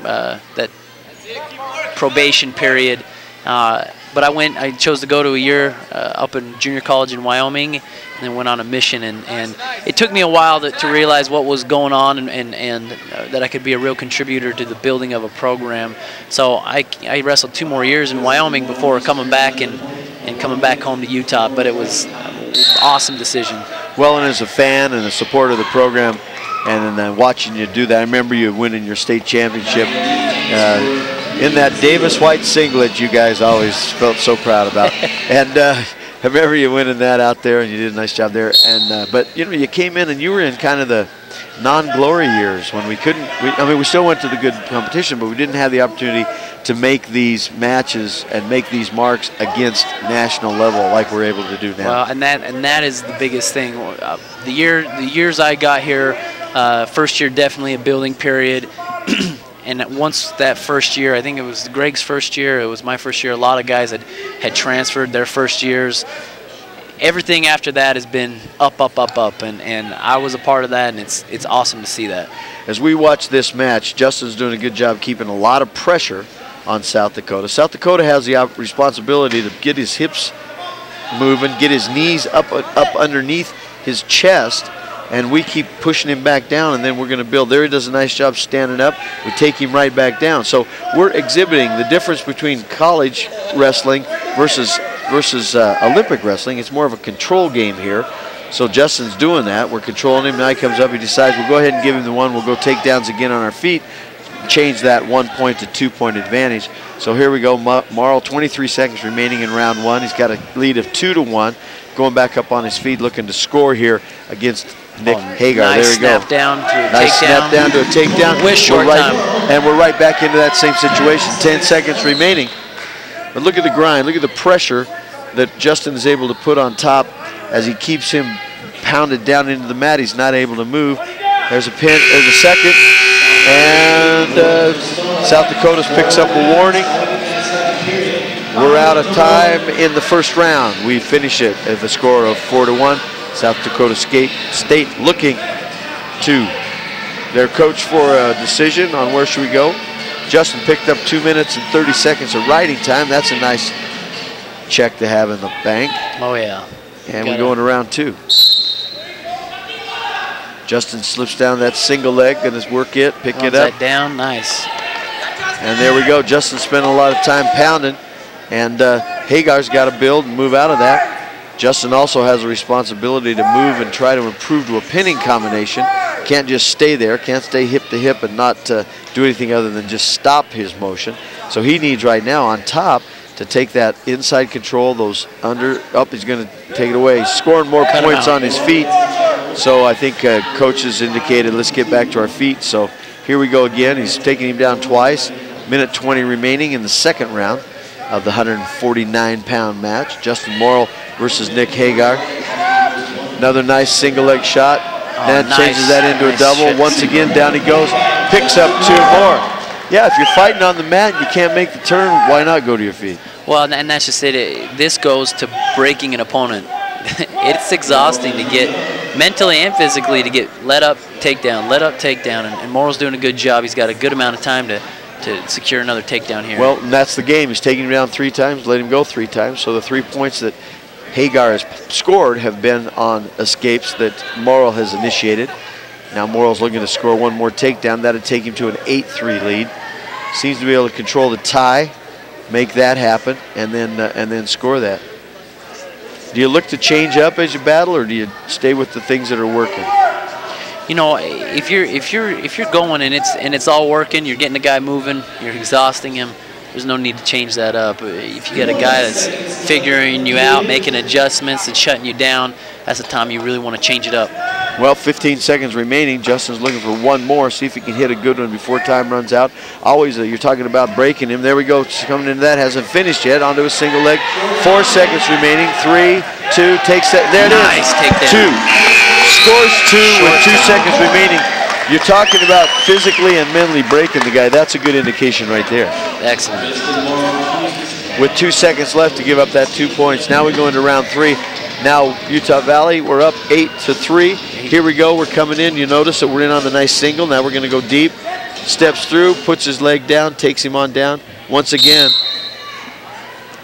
period. But I chose to go to a year up in junior college in Wyoming, and then went on a mission. And it took me a while to realize what was going on and that I could be a real contributor to the building of a program. So I wrestled 2 more years in Wyoming before coming back and coming back home to Utah. But it was an awesome decision. Well, and as a fan and a supporter of the program, and then watching you do that, I remember you winning your state championship. In that Davis white singlet you guys always felt so proud about. And I remember you winning that out there, and you did a nice job there. And but, you know, you came in and you were in kind of the non-glory years when we couldn't, we still went to the good competition, but we didn't have the opportunity to make these matches and make these marks against national level like we're able to do now. Well, and that is the biggest thing. The years I got here, first year definitely a building period. And once that first year, I think it was Greg's first year, it was my first year, a lot of guys had transferred their first years. Everything after that has been up, and I was a part of that, and it's awesome to see that. As we watch this match, Justin's doing a good job keeping a lot of pressure on South Dakota. South Dakota has the responsibility to get his hips moving, get his knees up underneath his chest, and we keep pushing him back down, and then we're going to build. There he does a nice job standing up. We take him right back down. So we're exhibiting the difference between college wrestling versus Olympic wrestling. It's more of a control game here. So Justin's doing that. We're controlling him. Now he comes up. He decides we'll go ahead and give him the one. We'll go takedowns again on our feet, change that 1 point to 2 point advantage. So here we go. Morrow, 23 seconds remaining in round 1. He's got a lead of 2-1. Going back up on his feet, looking to score here against Nick Hagar. Nice There we go. Snap down to a nice takedown. snap down to a takedown. With short time. And we're right back into that same situation. 10 seconds remaining. But look at the grind. Look at the pressure that Justin is able to put on top as he keeps him pounded down into the mat. He's not able to move. There's a pin. There's a second. And South Dakota picks up a warning. We're out of time in the first round. We finish it at the score of 4-1. South Dakota State looking to their coach for a decision on where should we go. Justin picked up 2 minutes and 30 seconds of riding time. That's a nice check to have in the bank. Oh, yeah. And we go into round 2. Justin slips down that single leg, going to work it, pick it up. That down, nice. And there we go. Justin spent a lot of time pounding. And Hagar's got to build and move out of that. Justin also has a responsibility to move and try to improve to a pinning combination. Can't just stay there. Can't stay hip to hip and not do anything other than just stop his motion. So he needs right now on top to take that inside control, those under, up, he's going to take it away. He's scoring more points on his feet. So I think coaches indicated let's get back to our feet. So here we go again. He's taking him down twice. Minute 20 remaining in the second round of the 149-pound match. Justin Morrow versus Nick Hagar. Another nice single leg shot. Then changes that into a double. Once again, down he goes. Picks up 2 more. Yeah, if you're fighting on the mat and you can't make the turn, why not go to your feet? Well, and that's just it. This goes to breaking an opponent. It's exhausting to get mentally and physically to get let up, takedown, and Morrow's doing a good job. He's got a good amount of time to secure another takedown here. Well, and that's the game. He's taking him down 3 times, let him go 3 times. So the 3 points that Hagar has scored have been on escapes that Morrow has initiated. Now Morrow's looking to score 1 more takedown. That'd take him to an 8-3 lead. Seems to be able to control the tie, make that happen, and then score that. Do you look to change up as you battle, or do you stay with the things that are working? You know, if you're going and it's all working, you're getting the guy moving, you're exhausting him. There's no need to change that up. If you get a guy that's figuring you out, making adjustments and shutting you down, that's the time you really want to change it up. Well, 15 seconds remaining. Justin's looking for 1 more, see if he can hit a good one before time runs out. Always, you're talking about breaking him. There we go, coming into that, hasn't finished yet, onto a single leg. 4 seconds remaining, 3, 2, takes that, there it is. Nice takedown. 2, scores 2 with 2 seconds remaining. You're talking about physically and mentally breaking the guy. That's a good indication right there. Excellent. With 2 seconds left to give up that 2 points. Now we go into round 3. Now Utah Valley, we're up 8-3. Here we go, we're coming in. You notice that we're in on the nice single. Now we're gonna go deep. Steps through, puts his leg down, takes him on down. Once again,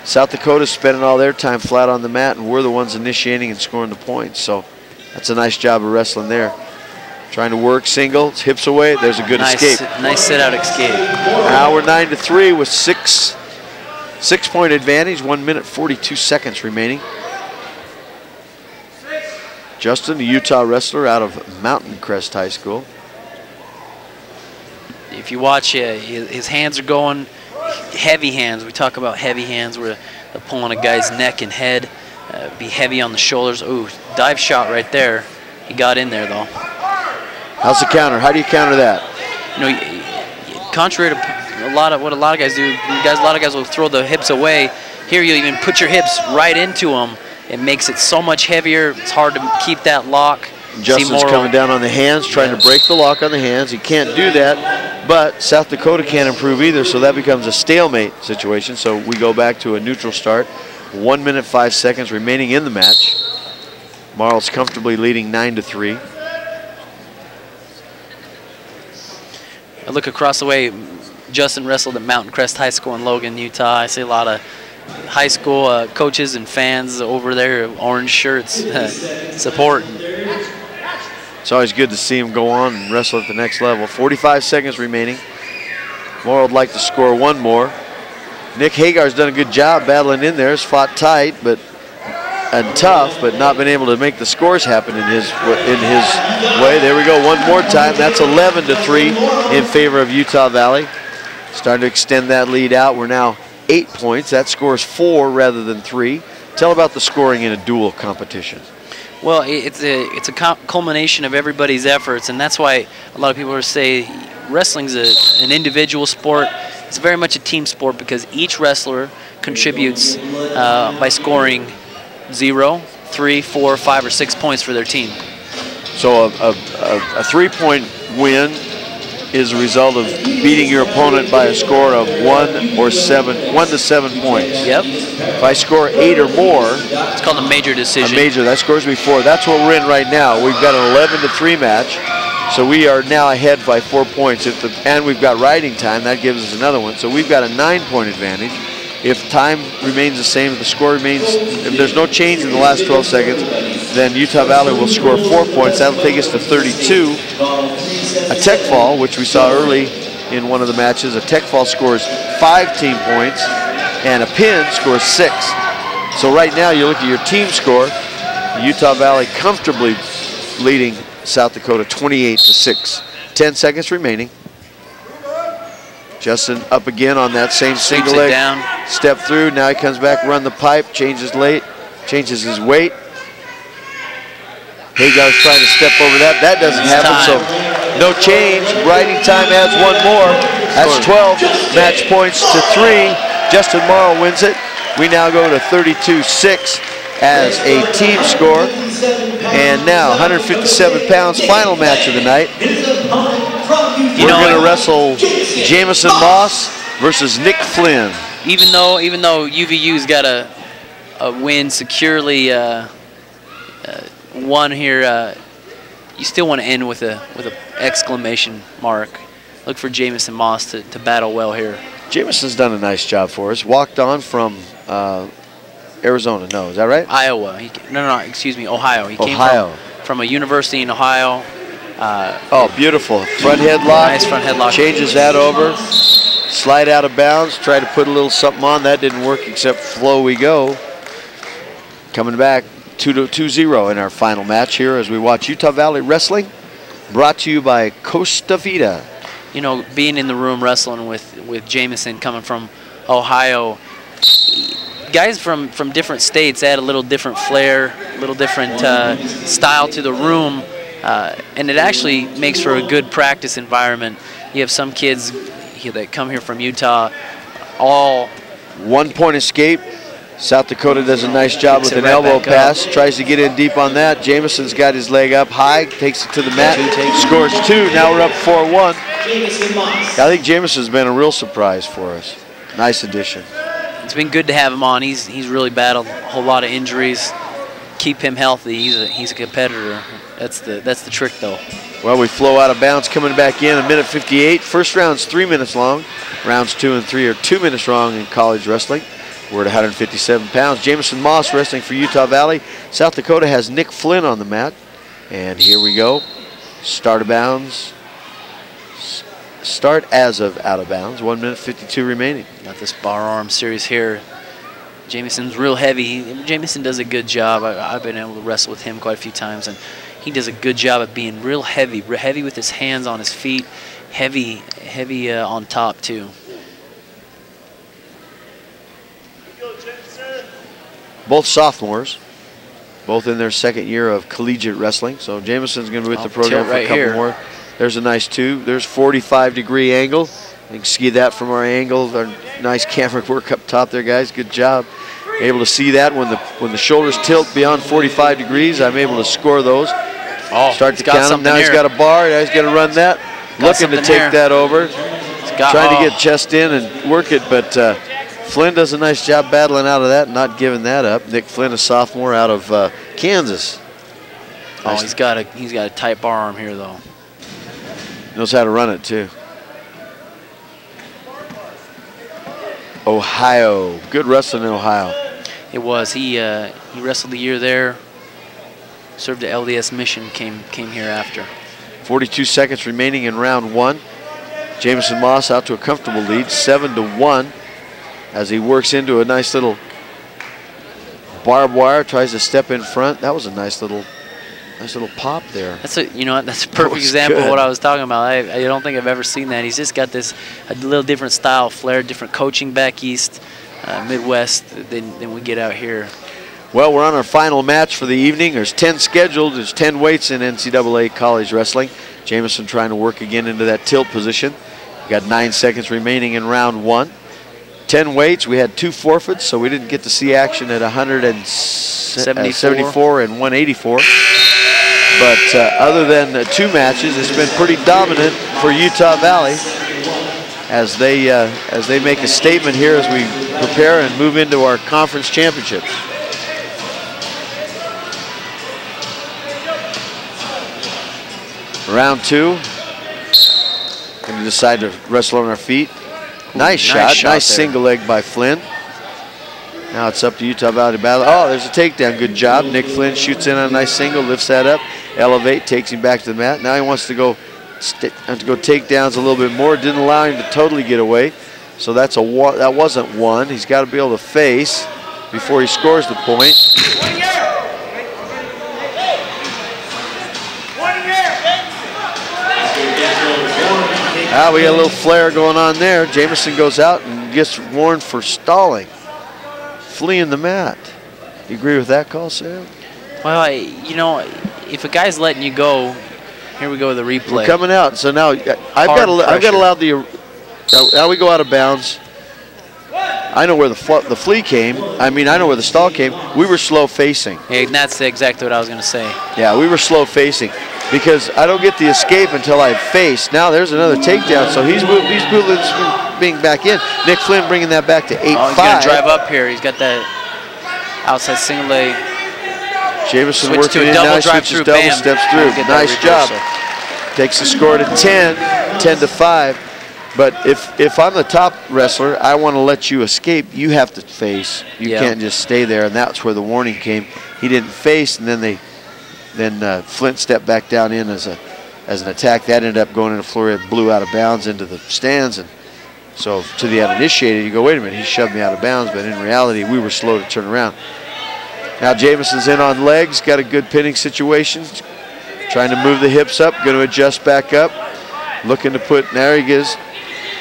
South Dakota's spending all their time flat on the mat, and we're the ones initiating and scoring the points. So that's a nice job of wrestling there. Trying to work single, hips away, there's a good escape. Nice sit-out escape. Now we're 9-3 with 6-point advantage, 1 minute 42 seconds remaining. Justin, the Utah wrestler out of Mountain Crest High School. If you watch, his hands are going heavy hands. We talk about heavy hands where they're pulling a guy's neck and head, be heavy on the shoulders. Ooh, dive shot right there. He got in there though. How's the counter? How do you counter that? You know, contrary to what a lot of guys do, a lot of guys will throw the hips away. Here you even put your hips right into them. It makes it so much heavier. It's hard to keep that lock. Justin's coming down on the hands, trying to break the lock on the hands. He can't do that, but South Dakota can't improve either, so that becomes a stalemate situation. So we go back to a neutral start. 1 minute 5 seconds remaining in the match. Marl's comfortably leading 9-3. I look across the way. Justin wrestled at Mountain Crest High School in Logan, Utah. I see a lot of high school coaches and fans over there, orange shirts, support. It's always good to see him go on and wrestle at the next level. 45 seconds remaining. Morrow would like to score 1 more. Nick Hagar's done a good job battling in there. He's fought tight and tough, but not been able to make the scores happen in his way. There we go, 1 more time. That's 11-3 in favor of Utah Valley. Starting to extend that lead out. We're now 8 points. That scores 4 rather than 3. Tell about the scoring in a duel competition. Well, it's a culmination of everybody's efforts, and that's why a lot of people say wrestling's an individual sport. It's very much a team sport because each wrestler contributes by scoring 0, 3, 4, 5, or 6 points for their team. So a 3-point win is a result of beating your opponent by a score of 1 to 7 points. Yep. If I score 8 or more, it's called a major decision. A major, that scores me 4. That's what we're in right now. We've got an 11-3 match, so we are now ahead by 4 points. And we've got riding time, that gives us another one. So we've got a 9-point advantage. If time remains the same, if the score remains, if there's no change in the last 12 seconds, then Utah Valley will score 4 points. That'll take us to 32. A tech fall, which we saw early in one of the matches, a tech fall scores 5 team points, and a pin scores 6. So right now, you look at your team score, Utah Valley comfortably leading South Dakota 28-6. 10 seconds remaining. Justin up again on that same single leg. Down. Step through, now he comes back, run the pipe, changes his weight. Hagar's trying to step over that. That doesn't happen, so no change. Riding time adds 1 more. That's 12. Match points to 3. Justin Morrow wins it. We now go to 32-6 as a team score. And now 157 pounds, final match of the night. We're going to wrestle Jameson Moss versus Nick Flynn. even though UVU's got a win securely won here, you still want to end with a exclamation mark. Look for Jameson Moss to battle well here. Jameson's done a nice job for us. Walked on from Arizona. No, is that right? Iowa. No, excuse me, Ohio. He came from a university in Ohio. Oh, beautiful. Front headlock. Nice front headlock. Changes that over. Slide out of bounds. Try to put a little something on. That didn't work, except flow we go. Coming back 2-0 in our final match here as we watch Utah Valley Wrestling. Brought to you by Costa Vida. You know, being in the room wrestling with Jameson coming from Ohio, guys from different states add a little different flair, a little different style to the room, and it actually makes for a good practice environment. You have some kids that come here from Utah, all 1 point escape. South Dakota does a nice job with an elbow pass. Tries to get in deep on that. Jameson's got his leg up high, takes it to the mat, scores 2. Now we're up 4-1. I think Jameson's been a real surprise for us. Nice addition. It's been good to have him on. He's really battled a whole lot of injuries. Keep him healthy. He's a competitor. That's the trick, though. Well, we flow out of bounds coming back in, 1:58. First round's 3 minutes long. Rounds 2 and 3 are 2 minutes long in college wrestling. We're at 157 pounds. Jameson Moss wrestling for Utah Valley. South Dakota has Nick Flynn on the mat. And here we go. Start of bounds. Start as of out of bounds. 1:52 remaining. Got this bar arm series here. Jameson's real heavy. Jameson does a good job. I've been able to wrestle with him quite a few times, and he does a good job of being real heavy with his hands on his feet, heavy on top too. Both sophomores, both in their second year of collegiate wrestling. So Jameson's going to be with the program for a couple more. There's a nice 2. There's 45-degree angle. You can see that from our angle. Our nice camera work up top there, guys. Good job. Able to see that when the shoulders tilt beyond 45 degrees. I'm able to score those. Oh, start to count them. Now he's got a bar. Now he's going to run that. Looking to take that over. Trying to get chest in and work it, but Flynn does a nice job battling out of that, not giving that up. Nick Flynn, a sophomore out of Kansas. Oh, he's got a tight bar arm here though. Knows how to run it too. Ohio, good wrestling in Ohio. It was. He wrestled the year there. Served the LDS mission. Came here after. 42 seconds remaining in round 1. Jameson Moss out to a comfortable lead, 7-1, as he works into a nice little barbed wire. Tries to step in front. That was a nice little pop there. That's a perfect example of what I was talking about. I don't think I've ever seen that. He's just got a little different style, flair, different coaching back east, Midwest than we get out here. Well, we're on our final match for the evening. There's 10 scheduled. There's 10 weights in NCAA college wrestling. Jameson trying to work again into that tilt position. We got 9 seconds remaining in round 1. 10 weights. We had 2 forfeits, so we didn't get to see action at 174 and 184. But other than 2 matches, it's been pretty dominant for Utah Valley as they make a statement here as we prepare and move into our conference championships. Round 2. Going to decide to wrestle on our feet. Nice shot. Nice single leg by Flynn. Now it's up to Utah Valley to battle. Oh, there's a takedown. Good job. Nick Flynn shoots in on a nice single, lifts that up, elevate, takes him back to the mat. Now he wants to go takedowns a little bit more. Didn't allow him to totally get away. So that wasn't 1. He's got to be able to face before he scores the point. We got a little flare going on there. Jameson goes out and gets warned for stalling. Fleeing the mat. You agree with that call, Sam? Well, you know, if a guy's letting you go, here we go with the replay. We're coming out. So now I've got allowed the. Now we go out of bounds. I know where the flea came. I know where the stall came. We were slow facing. Hey, that's exactly what I was going to say. Yeah, we were slow facing because I don't get the escape until I face. Now there's another takedown. So he's moving being back in. Nick Flynn bringing that back to 8-5. Oh, he's going to drive up here. He's got that outside single leg. Jameson Switch working to a in double now, drive switches through, double, bam. steps through. Get that Nice job. reversal. Takes the score to 10-5. But if I'm the top wrestler, I want to let you escape. You have to face. You can't just stay there, and that's where the warning came. He didn't face, and then Flint stepped back down in as an attack. That ended up going into Florida, blew out of bounds into the stands, and so to the uninitiated, you go, wait a minute, he shoved me out of bounds, but in reality, we were slow to turn around. Now Jameson's in on legs, got a good pinning situation, trying to move the hips up, going to adjust back up, looking to put, there he is.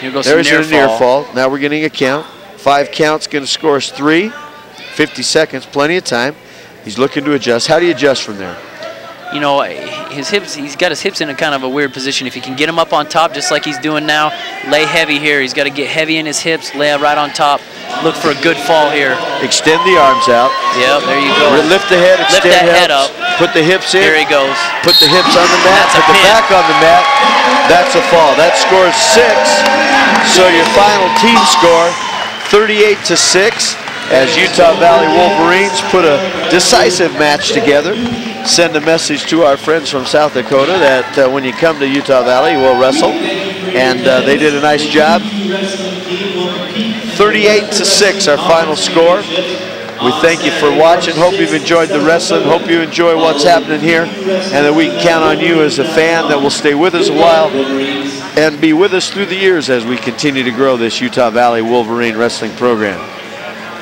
Here goes There's some a near fall. Now we're getting a count. 5 counts, going to score us 3. 50 seconds, plenty of time. He's looking to adjust. How do you adjust from there? You know, his hips, he's got his hips in a kind of a weird position. If he can get him up on top just like he's doing now, lay heavy here. He's got to get heavy in his hips, lay right on top, look for a good fall here. Extend the arms out. Yep, there you go. Lift the head, extend Lift that head helps. up. Put the hips in. Here he goes. Put the hips on the mat, That's a put the pin. back on the mat. That's a fall. That scores 6. So your final team score, 38-6. As Utah Valley Wolverines put a decisive match together. Send a message to our friends from South Dakota that when you come to Utah Valley, we'll wrestle. And they did a nice job. 38-6, our final score. We thank you for watching. Hope you've enjoyed the wrestling. Hope you enjoy what's happening here. And that we can count on you as a fan that will stay with us a while and be with us through the years as we continue to grow this Utah Valley Wolverine wrestling program.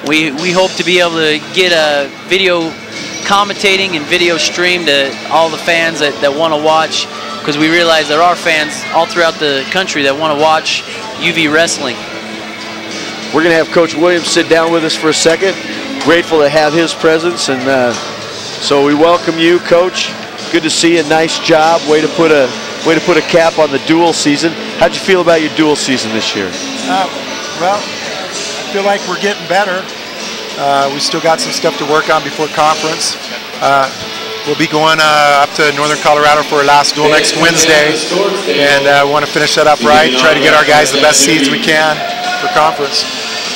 We hope to be able to get a video commentating and video stream to all the fans that want to watch, because we realize there are fans all throughout the country that want to watch UV wrestling. We're going to have Coach Williams sit down with us for a second. Grateful to have his presence, and so we welcome you, Coach. Good to see you. Nice job. Way to put a cap on the dual season. How'd you feel about your dual season this year? Well, I feel like we're getting better. We still got some stuff to work on before conference. We'll be going up to Northern Colorado for our last duel next Wednesday, and we want to finish that up right, try to get our guys the best seeds we can for conference.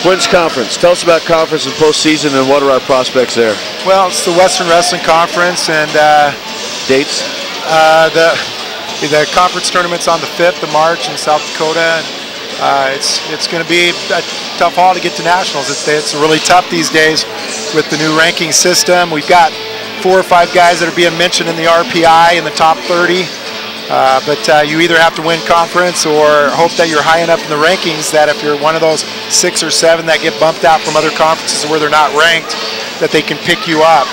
When's conference? Tell us about conference and postseason, and what are our prospects there? Well, it's the Western Wrestling Conference, and dates? The conference tournament's on the 5th of March in South Dakota. And, it's going to be a tough haul to get to nationals. It's really tough these days with the new ranking system. We've got 4 or 5 guys that are being mentioned in the RPI in the top 30. But you either have to win conference or hope that you're high enough in the rankings that if you're one of those 6 or 7 that get bumped out from other conferences where they're not ranked, that they can pick you up.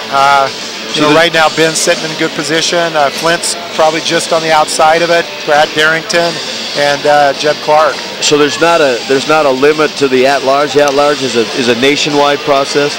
You know, right now Ben's sitting in a good position. Flint's probably just on the outside of it. Brad Darrington and Jeb Clark. So there's not a limit to the at-large. The at-large is a nationwide process.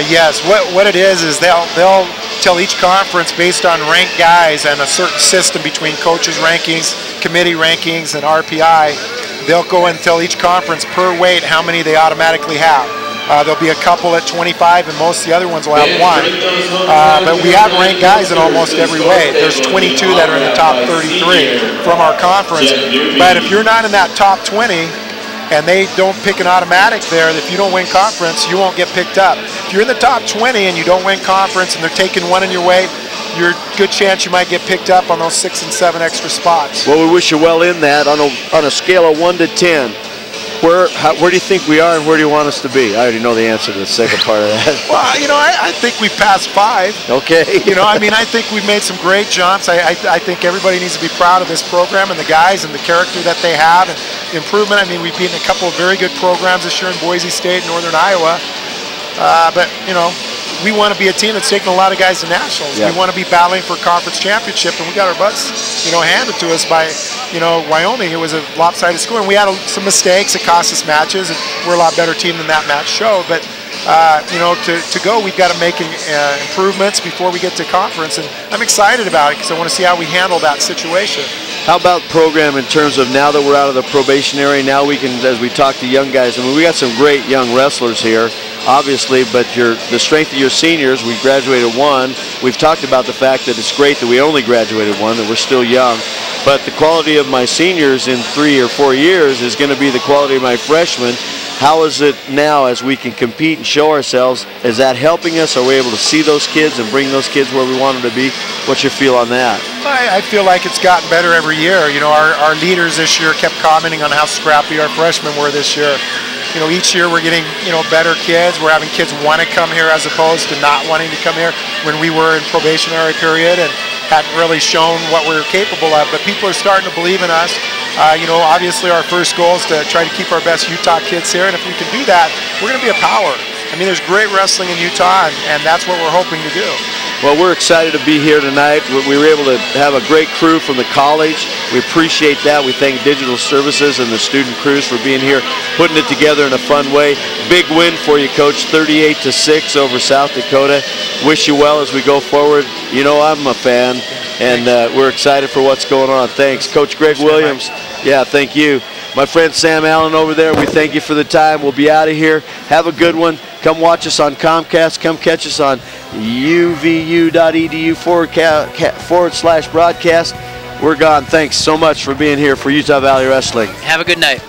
Yes. What it is they'll tell each conference based on ranked guys and a certain system between coaches rankings, committee rankings, and RPI. They'll go and tell each conference per weight how many they automatically have. There'll be a couple at 25, and most of the other ones will have 1. But we have ranked guys in almost every weight. There's 22 that are in the top 33 from our conference. But if you're not in that top 20, and they don't pick an automatic there, if you don't win conference, you won't get picked up. If you're in the top 20 and you don't win conference and they're taking 1 in your weight, you're a good chance you might get picked up on those 6 and 7 extra spots. Well, we wish you well in that. On a scale of 1 to 10, where do you think we are and where do you want us to be? I already know the answer to the second part of that. Well, you know, I think we passed 5. Okay. You know, I mean, I think we've made some great jumps. I think everybody needs to be proud of this program and the guys and the character that they have and the improvement. I mean, we've beaten a couple of very good programs this year in Boise State and Northern Iowa. But, you know, we want to be a team that's taking a lot of guys to nationals. Yeah. We want to be battling for conference championship, and we got our butts, you know, handed to us by, you know, Wyoming. It was a lopsided score, and we had some mistakes that cost us matches, and we're a lot better team than that match showed. But, you know, to go, we've got to make improvements before we get to conference, and I'm excited about it because I want to see how we handle that situation. How about the program in terms of now that we're out of the probationary, now we can, as we talk to young guys, I mean, we got some great young wrestlers here, obviously, but the strength of your seniors, we graduated one. We've talked about the fact that it's great that we only graduated one, that we're still young. But the quality of my seniors in 3 or 4 years is going to be the quality of my freshmen. How is it now as we can compete and show ourselves? Is that helping us? Are we able to see those kids and bring those kids where we want them to be? What's your feel on that? I feel like it's gotten better every year. You know, our leaders this year kept commenting on how scrappy our freshmen were this year. You know, each year we're getting, you know, better kids. We're having kids want to come here as opposed to not wanting to come here when we were in probationary period and hadn't really shown what we were capable of. But people are starting to believe in us. You know, obviously our first goal is to try to keep our best Utah kids here, and if we can do that, we're going to be a power. I mean, there's great wrestling in Utah, and that's what we're hoping to do. Well, we're excited to be here tonight. We were able to have a great crew from the college. We appreciate that. We thank Digital Services and the student crews for being here, putting it together in a fun way. Big win for you, Coach, 38-6 over South Dakota. Wish you well as we go forward. You know I'm a fan, and we're excited for what's going on. Thanks. Coach Greg Williams. Yeah, thank you. My friend Sam Allen over there, we thank you for the time. We'll be out of here. Have a good one. Come watch us on Comcast. Come catch us on uvu.edu/broadcast. We're gone. Thanks so much for being here for Utah Valley Wrestling. Have a good night.